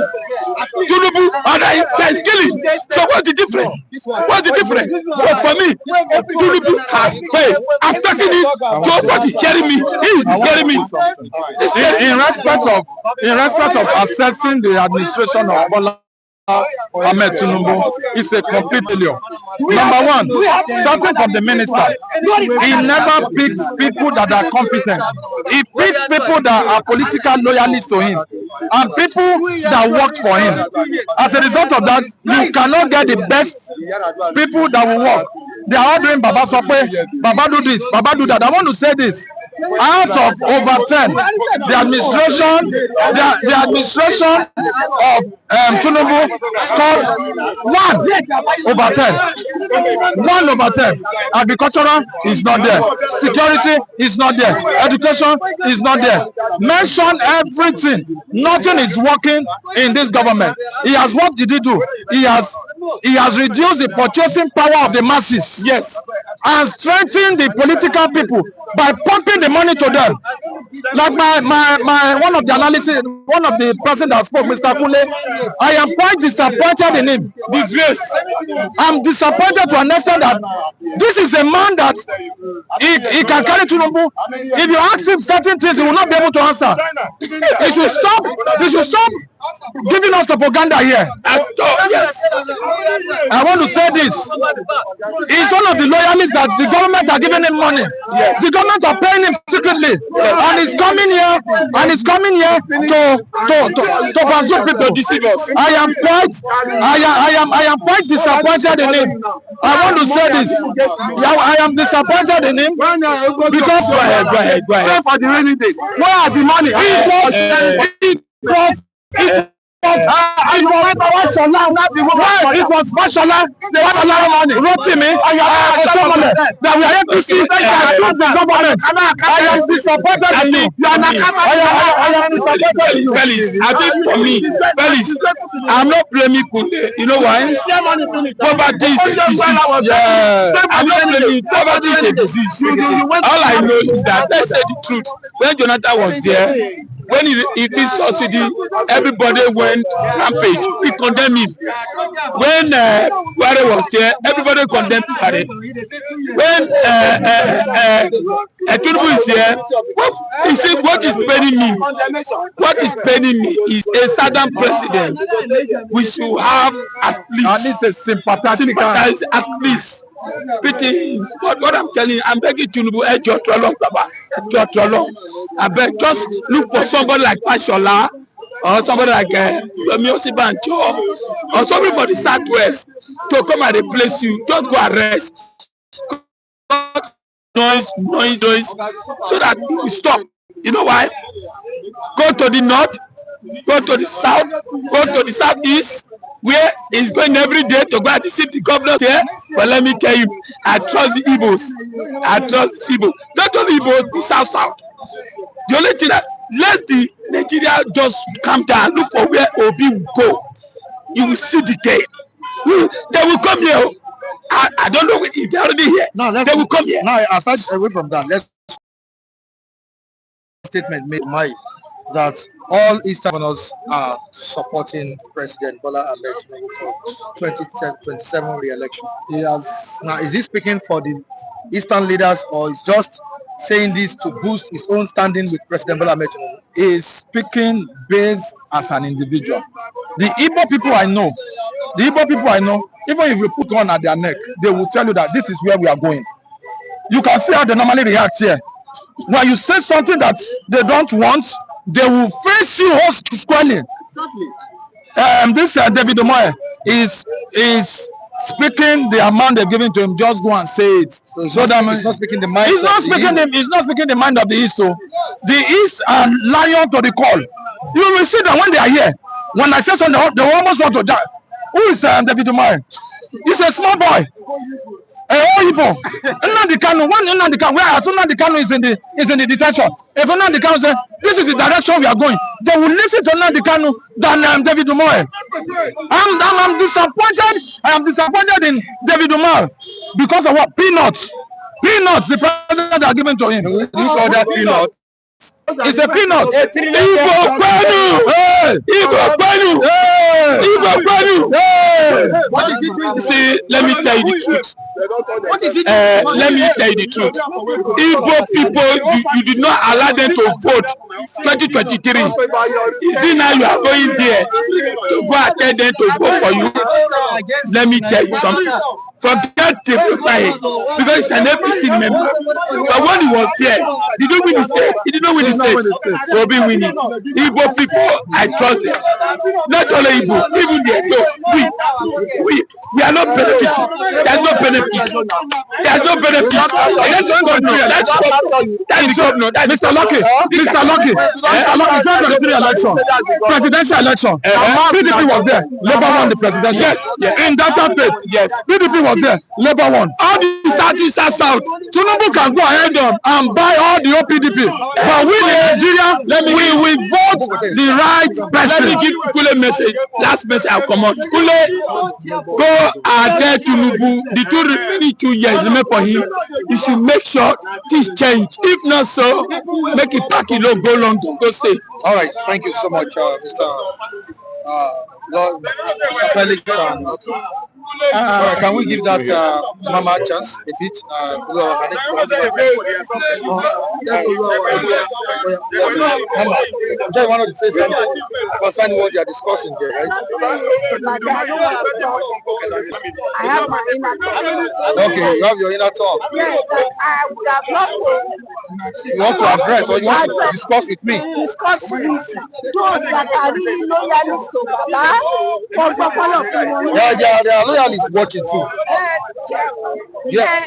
Tinubu under him, there is killing. So what's the difference? What's the difference? But for me, Tinubu has failed. I'm talking it to what is hearing me. He is hearing me. In respect of assessing the administration of Bola Ahmed Tinubu is a complete failure. Number one, starting from the minister, he never picks people that are competent. He picks people that are political loyalists to him and people that worked for him. As a result of that, you cannot get the best people that will work. They are all doing Baba Sope, Baba do this, Baba do that. I want to say this. Out of over 10, the administration of Tinubu scored 1/10. 1/10. Agricultural is not there. Security is not there. Education is not there. Mention everything. Nothing is working in this government. What did he do? He has reduced the purchasing power of the masses. Yes. And strengthened the political people by pumping the money to them. Like my one of the analysis, one of the person that spoke, Mr. Kule, I am quite disappointed in him. Disgrace. I'm disappointed to understand that this is a man that he can carry Tinubu. If you ask him certain things, he will not be able to answer. He should stop giving us propaganda here. Yes. I want to say this. He's one of the loyalists that the government are giving him money. Yes. The government are paying him secretly, and he's coming here to pursue people, to deceive us. I am quite disappointed in him. I want to say this. I am disappointed in him because go ahead. For the rainy days, where are the money? It was Mashallah, the money, Rotimi, that we are able to see the government. I am disappointed in you. I am disappointed in you. Felix, I'm not blaming Kunde. You know why? Poverty is a disease. I'm not blaming poverty is a disease. All I know is that, let's say the truth, when Jonathan was there, when he did subsidy, everybody went rampage. We condemn him. When Buhari was there, everybody condemned Buhari. When Tinubu is there, you see what is paining me? What is paining me is a southern president. We should have at least a sympathize at least. Pity, what I'm telling you, I'm begging Tinubu, I beg, just look for somebody like Mashallah or somebody like Miosi Bancho or somebody for the Southwest to come and replace you. Just go arrest. Noise, so that we stop. You know why? Go to the north, go to the south, go to the southeast, where he's going every day to go and deceive the governors here. But let me tell you, I trust the Igbos. Not only Igbos, the south. The only thing that let the Nigeria just calm down, look for where Obi will go. You will see the day. They will come here. I don't know if they're already here. No, they will come here. Now, aside away from that, let's statement made my that all Eastern governors are supporting President Bola Tinubu for 2027 re-election. Yes. Now, is he speaking for the Eastern leaders, or is just saying this to boost his own standing with President Bola Tinubu? He is speaking based as an individual. The Igbo people I know, even if you put one at their neck, they will tell you that this is where we are going. You can see how they normally react here. When you say something that they don't want, they will face you all squarely. This David Umahi is speaking the amount they've given to him. Just go and say it. So that he's not speaking the mind. He's not speaking the mind of the East. The East are lion to the call. You will see that when they are here. When I say something, they almost want to die. Who is David Umahi? He's a small boy. Oyibo. Nnamdi Kanu. When Nnamdi Kanu, whereas Nnamdi Kanu is in the detention. If Nnamdi Kanu says this is the direction we are going, they will listen to Nnamdi Kanu than David Umahi. I'm disappointed. I am disappointed in David Umahi because of what? Peanuts. The president are given to him. You call that peanut? It's a peanut. Igbo Kwenu. What is he doing? See, let me tell you the truth. What is he doing? Let me tell you the truth. Igbo people, you did not allow them to vote 2023. Is it now you are going there to go and tell them to vote for you? Let me tell you something. Forget the reply because it's an APC member. But when he was there, did he win the state? He did not win the state. Obi winning. Igbo people, I trust them. Not only Igbo, even the Edos. We are not benefiting. There's no benefit. That's the governor. Mr. Lucky, it's not the election. Presidential election. PDP was there. Labour won the presidential. Yes. In that state, yes. PDP was there. Labour won. All the Southeast are South. Tinubu can go ahead and buy all the OPDP. But we in Nigeria, we will vote the right person. Let me give Kule a message. Last message I'll come out. Kule, go and tell Tinubu the remaining 2 years remain for him. You should make sure things change. If not so, make it pack it low, go long to go stay. All right, thank you so much, Mr. Lord Felix. All right, can we give that Mama a chance a bit? Mama, I wanted to say something concerning what you are discussing there, right? I have my inner talk. Okay, you have your inner talk. Yes, I would have loved to. You want to address or you want to discuss with me? Discuss with those that are really loyalists to Baba for the They are loyalists watching too. Yeah.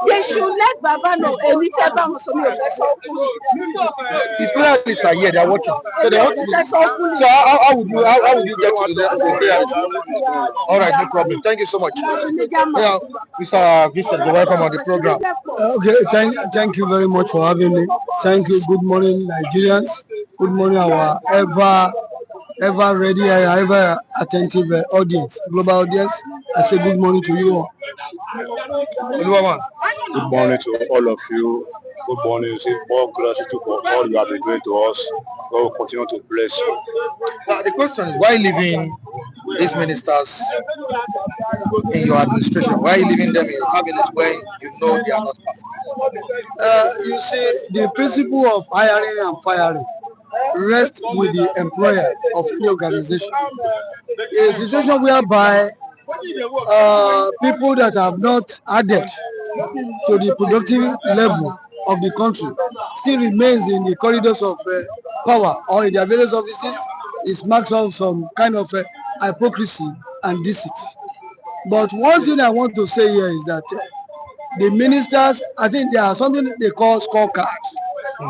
They should let Baba know any favor was on your His loyalists are here, they are watching. So they want to. So how would you get to the loyalists? All right, no problem. Thank you so much. Yeah, Mr. Vincent, you're welcome on the program. Okay, thank you very much for having me. Thank you. Good morning, Nigerians. Good morning, our ever ready, ever attentive audience, global audience. I say good morning to you all. Good morning to all of you. Good morning. More gratitude for all you have been doing to us. God will continue to bless you. Now, the question is, why leaving these ministers in your administration? Why are you leaving them in your cabinet when you know they are not perfect? You see, the principle of hiring and firing rests with the employer of any organization. A situation whereby people that have not added to the productive level of the country still remains in the corridors of power or in their various offices is marks of some kind of hypocrisy and deceit. But one thing I want to say here is that the ministers, I think there are something they call scorecard.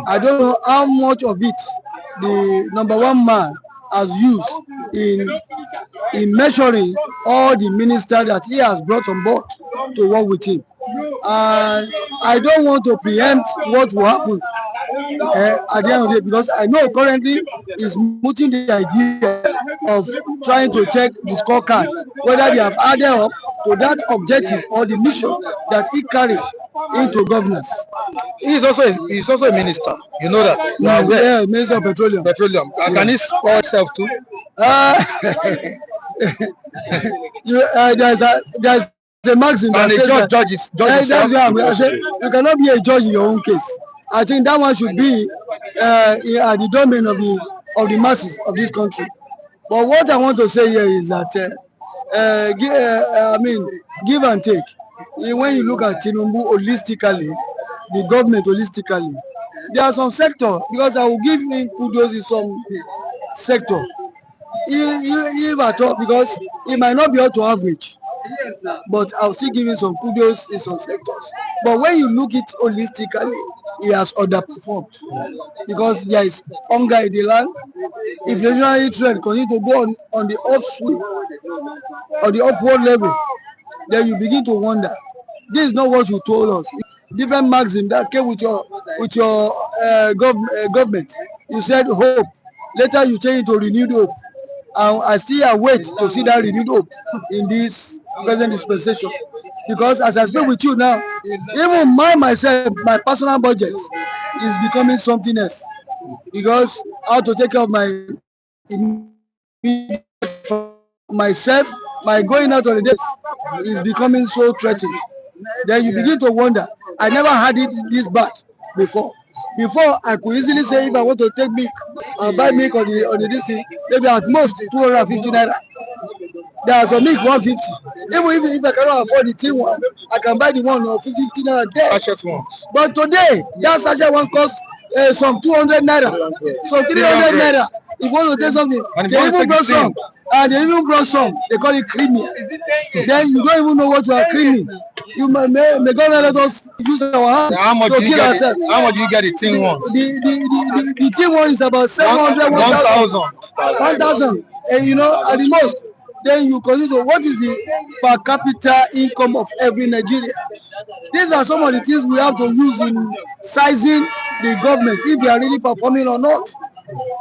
I don't know how much of it the number one man has used in measuring all the ministers that he has brought on board to work with him. And I don't want to preempt what will happen at the end of the day, because I know currently is mooting the idea of trying to check the scorecard, whether they have added up to that objective or the mission that he carried into governance. He's also a minister. You know that. Yeah, Minister of Petroleum. Can he score himself too? There's a maxim that says that's why I say you cannot be a judge in your own case. I think that one should be at the domain of the masses of this country. But what I want to say here is that give and take. When you look at Tinubu holistically, the government holistically, there are some sector, because I will give him kudos in some sector. If at all, because it might not be up to average, but I'll still give him some kudos in some sectors. But when you look it holistically, he has underperformed because there is hunger in the land. If the inflationary trend continue to go on the upswing, on the upward level, then you begin to wonder. This is not what you told us. Different maxim that came with your government. You said hope. Later you change it to renewed hope. I still await to see that renewed hope in this present dispensation. Because as I speak with you now, even myself, my personal budget is becoming something else. Because I have to take care of myself, my going out on the days is becoming so threatening. Then you begin to wonder. I never had it this bad before. Before I could easily say if I want to take milk, I'll buy milk on the this thing, maybe at most 250 naira. There are some milk 150. Even if I cannot afford the tin one, I can buy the one of 50 naira there. But today, that sachet one costs some 200 naira, some 300 naira. If you want to take something, they even brought some. They call it creamy. Then you don't even know what you are creaming. You may God let us use our hand to kill ourselves. How much do you get the tin one? The tin one is about 700, 1,000. And you know, at the most, then you consider what is the per capita income of every Nigerian. These are some of the things we have to use in sizing the government, if they are really performing or not.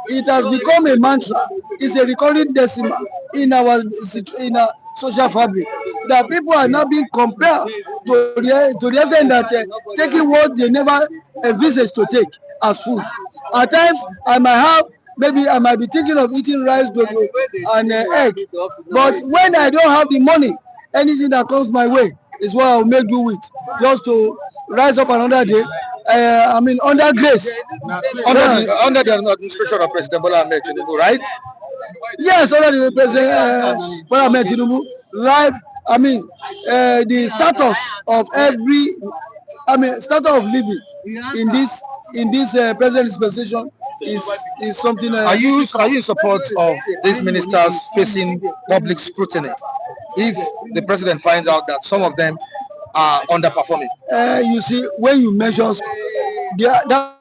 It has become a mantra. It's a recurring decimal in our social fabric that people are now being compelled to the extent that taking what they never envisaged to take as food. At times, I might be thinking of eating rice, dodo, and egg. But when I don't have the money, anything that comes my way is what I'll make do with, just to rise up another day. Under grace. Under the administration of President Bola Tinubu, right? Yes, under the President Bola Tinubu, the status of status of living in this present dispensation is something. Are you in support of these ministers facing public scrutiny if the president finds out that some of them are underperforming? You see, when you measure that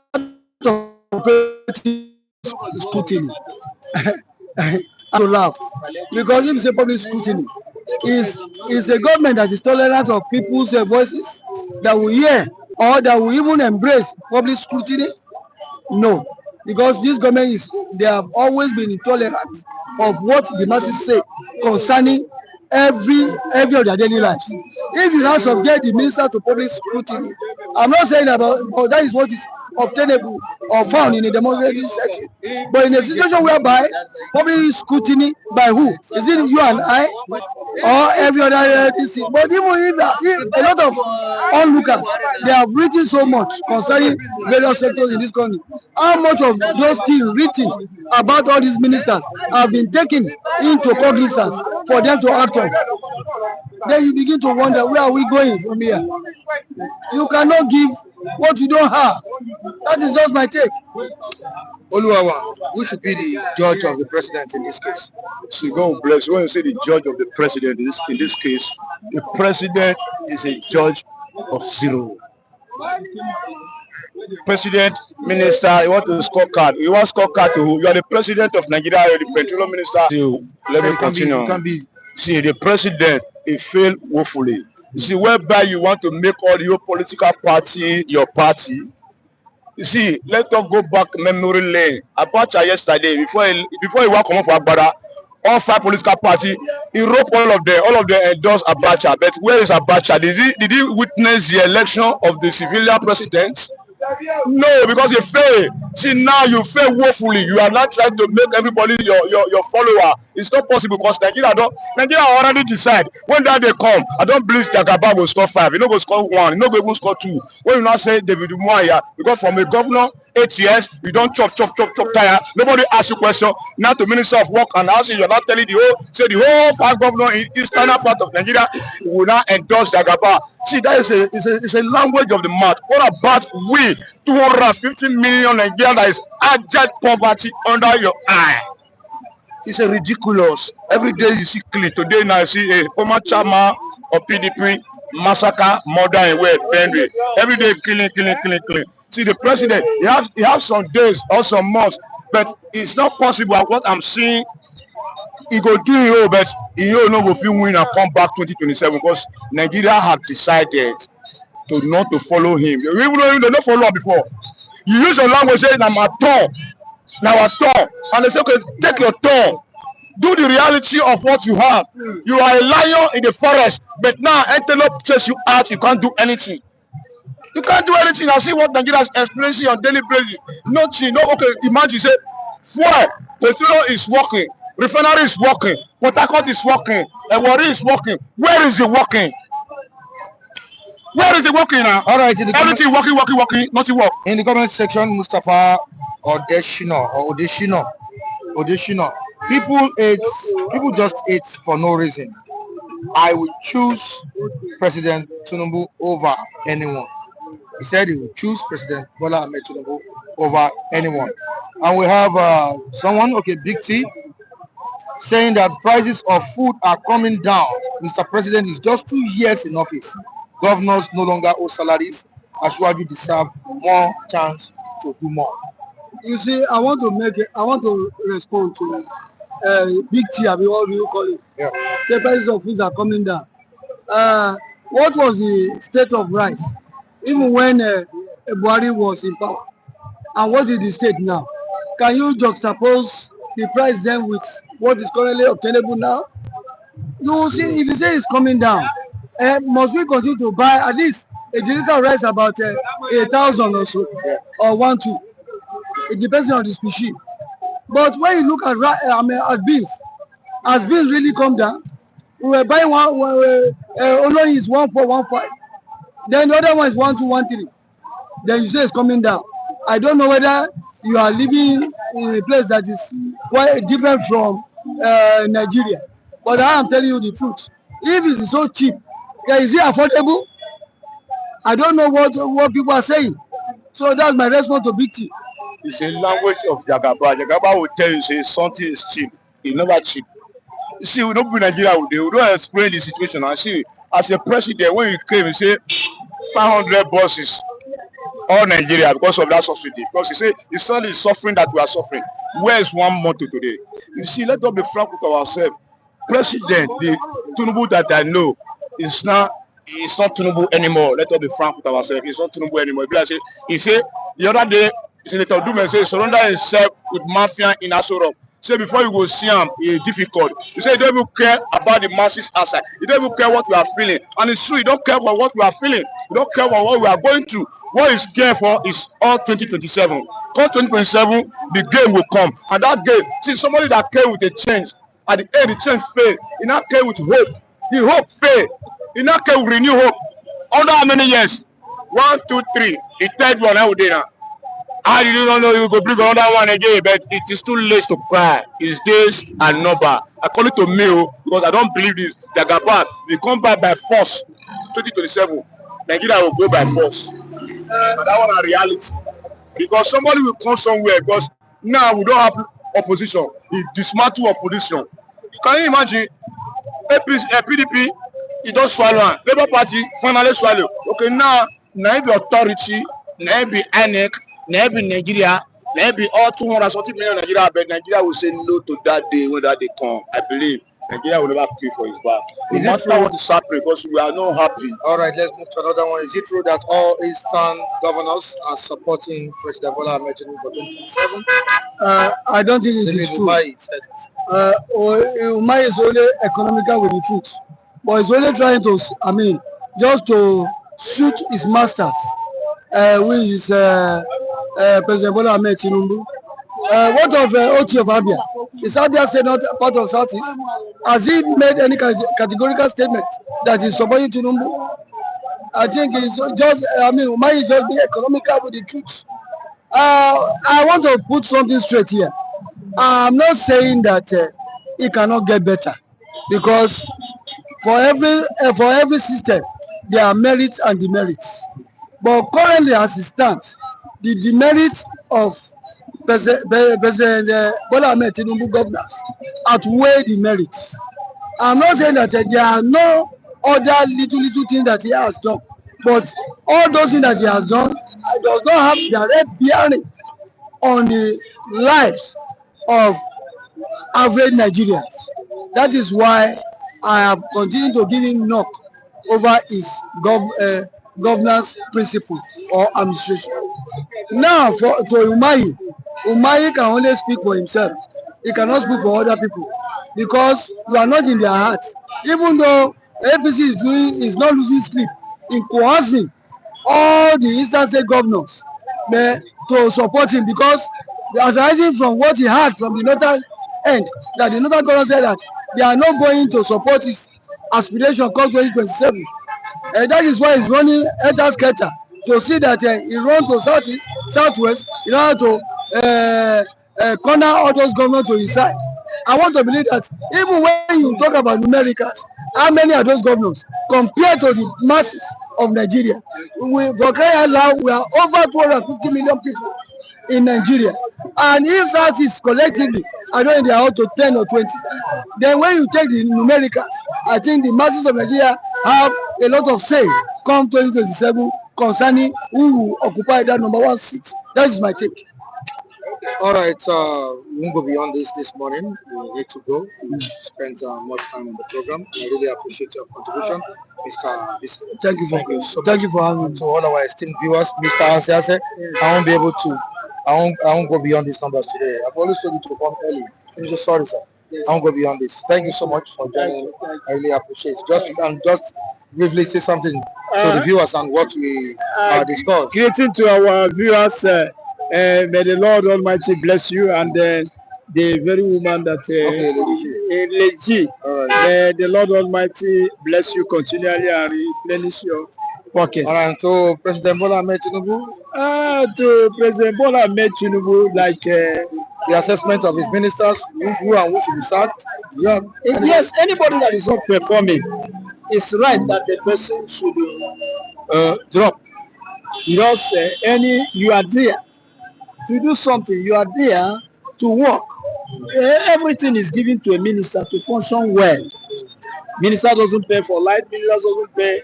scrutiny, I to laugh, because if it's a public scrutiny, is a government that is tolerant of people's voices that will hear or that will even embrace public scrutiny? No, because this government they have always been intolerant of what the masses say concerning every of their daily lives. If you now subject the minister to public scrutiny, I'm not saying but that is what is obtainable or found in a democratic setting. But in a situation whereby public scrutiny by who? Is it you and I or every other thing? But even if a lot of onlookers, they have written so much concerning various sectors in this country, how much of those things written about all these ministers have been taken into cognizance for them to act on? Then you begin to wonder, where are we going from here? You cannot give what you don't have. That is just my take. Oluwawa, who should be the judge of the president in this case? See, God bless. When you say the judge of the president in this case, the president is a judge of zero. President, minister, you want to scorecard. You want scorecard to who? You are the president of Nigeria, you are the petroleum minister. Let me continue. See, the president, he failed woefully. You see, whereby you want to make all your political party your party. You see, let us go back memory lane. Abacha yesterday, before he walk come for Agbada, all 5 political parties, he wrote all of them endorsed Abacha. But where is Abacha? Did he witness the election of the civilian president? No, because you fail. See, now you fail woefully. You are not trying to make everybody your follower. It's not possible because Nigeria already decide when that they come. I don't believe Jagaba will score 5. You know go score 1. You know go even score 2. When you now say David Umahi, because from a governor 8 years, you don't chop tire. Nobody ask you question. Now to Minister of Work and Housing, you're not telling the whole 5 governor in eastern part of Nigeria will now endorse Jagaba. See, that is a language of the mouth. What about we, 250 million Nigerians that is abject poverty under your eye? It's a ridiculous. Every day you see clean. Today now you see a former chairman of PDP massacre, murder and way Benry. Every day killing. See, the president, he has some days or some months, but it's not possible. What I'm seeing, he go do it, but he no go fit win and come back 2027 because Nigeria have decided not to follow him. Even though they don't follow him before. You use your language saying I'm a turn. Now a turn. And they say, okay, take your turn. Do the reality of what you have. You are a lion in the forest, but now antelope chase you out, you can't do anything. You can't do anything. I see what Nigeria is experiencing on daily basis. Nothing. No, okay, imagine say, fuel, petrol is working, refinery is working, Port Harcourt is working, Ewari is working. Where is the working? Where is it working now? All right, everything working, nothing work. In the comment section, Mustafa Odeshino, people just hate for no reason. I would choose President Tinubu over anyone. He said he would choose President Bola Tinubu over anyone. And we have someone, Big T, saying that prices of food are coming down. Mr. President is just 2 years in office. Governors no longer owe salaries. Ashwaju deserve more chance to do more. You see, I want to respond to Big T, what do you call it? Yeah. The prices of food are coming down. What was the state of rice, even when Buhari was in power? And what is the state now? Can you juxtapose the price then with what is currently obtainable now? You will see, if you say it's coming down, must we continue to buy at least a jerican rice about 1,000 or so, or 1,2? It depends on the species. But when you look at beans, has beans really come down? We were buying only is 1,415. Then the other one is 1,213. Then you say it's coming down. I don't know whether you are living in a place that is quite different from Nigeria. But I am telling you the truth. If it is so cheap, is it affordable? I don't know what people are saying. So that's my response to Big T. It's a language of Jagaba. Jagaba will tell you, say something is cheap. It's never cheap. You see, we don't be Nigeria. We don't explain the situation. I see, as a president, when you came, you say 500 buses, all Nigeria, because of that subsidy. Because you say the son is suffering that we are suffering. Where is 1 month today? You see, let us be frank with ourselves. President, the Tinubu that I know, it's not Tinubu anymore. Let us be frank with ourselves. It's not Tinubu anymore. He said the other day, Senator Dume said surrender himself with mafia in Aso. Say before you go see him, it's difficult. You say you don't even care about the masses outside. You don't even care what we are feeling. And it's true, you don't care about what we are feeling. You don't care about what we are going through. What is care for is all 2027. Come 2027, the game will come. And that game, see somebody that came with a change. At the end, the change failed. He now came with hope. The hope failed. He now came with renewed hope. Under how many years? 1, 2, 3. The third one, I would do now. I didn't know you could bring another one again, but it is too late to cry. It's days and number. According to me, because I don't believe this, Jagaba, we come back by force. 2027, Nigeria will go by force. But that one is reality. Because somebody will come somewhere, because now we don't have opposition. He dismantle opposition. Can you imagine? PDP, he don't swallow. Labour Party finally swallow. Okay, now the authority, now be INEC, now be Nigeria, now be all 240 million Nigeria, but Nigeria will say no to that day when that day come. I believe Nigeria will never pay for his back. No matter what is happening, because we are not happy. All right, let's move to another one. Is it true that all Eastern governors are supporting President Bola Tinubu for 2027? I don't think it is true. Umahi is only economical with the truth, but he's only trying to, just to suit his masters. which is President Bola Tinubu. What of OT of Abia? Is Abia State not part of Southeast? Has he made any categorical statement that is supporting Tinubu? I think it's just, Umahi is just being economical with the truth. I want to put something straight here. I'm not saying that it cannot get better, because for every system there are merits and demerits. But currently, as it stands, the demerits of President Bola Tinubu governance outweigh the merits. I'm not saying that there are no other little things that he has done, but all those things that he has done does not have direct bearing on the lives of average Nigerians. That is why I have continued to give him knock over his governance principle or administration. Now, to Umahi can only speak for himself. He cannot speak for other people, because you are not in their hearts. Even though APC is not losing sleep in coercing all the Eastern State governors to support him, because arising from what he heard from the northern end, that the northern governor said that they are not going to support his aspiration come 2027. And that is why he's running helter-skelter to see that he runs to southeast, southwest in order to corner all those governors to his side. I want to believe that even when you talk about numericals, how many are those governors compared to the masses of Nigeria? For crying out loud, we are over 250 million people in Nigeria, and if Southeast collectively are not in their out to 10 or 20, then when you take the numericals, I think the masses of Nigeria have a lot of say come 2027 concerning who will occupy that number one seat. That is my take. All right, we won't go beyond this morning. We need to go. We spent much time on the program. I really appreciate your contribution, Mr. Thank you for having me. To all our esteemed viewers, Mr. Asiase, I won't be able to. I won't go beyond these numbers today. I've always told you to come early. I'm just sorry, sir. I won't go beyond this. Thank you so much for joining. I really appreciate it. Just briefly say something to the viewers and what we discussed. Greeting to our viewers. May the Lord Almighty bless you, and the very woman that Lady. May the Lord Almighty bless you continually and replenish your pockets. All right, to President Bola Tinubu. To President Bola Tinubu, like the assessment of his ministers, who and who should be sacked. Yes, anybody that is not performing, it's right that the person should drop. Because you are there to do something, you are there to work. Everything is given to a minister to function well. Minister doesn't pay for light, minister doesn't pay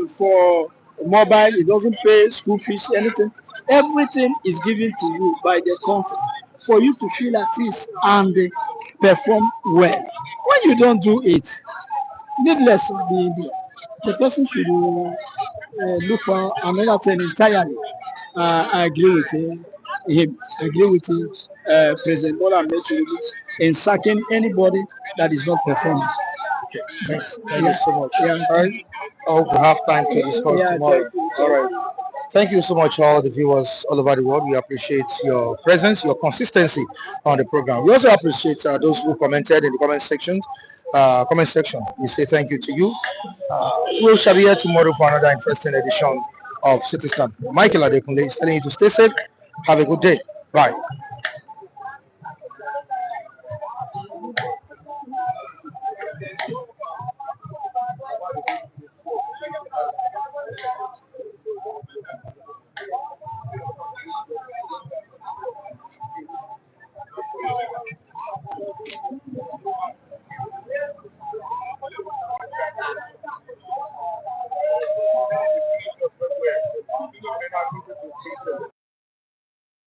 for mobile, it doesn't pay school fees, anything. Everything is given to you by the country for you to feel at ease and perform well. When you don't do it, needless to be there, the person should look for another thing entirely. I agree with him. I agree with him, President Bola Tinubu, in sacking anybody that is not performing. Okay, thanks. Thank you so much. Yeah. All right. I hope we have time to discuss tomorrow. All right. Thank you so much, all the viewers all over the world. We appreciate your presence, your consistency on the program. We also appreciate those who commented in the comment section. We say thank you to you. We shall be here tomorrow for another interesting edition of Citizen. Michael Adekunle is telling you to stay safe. Have a good day. Bye.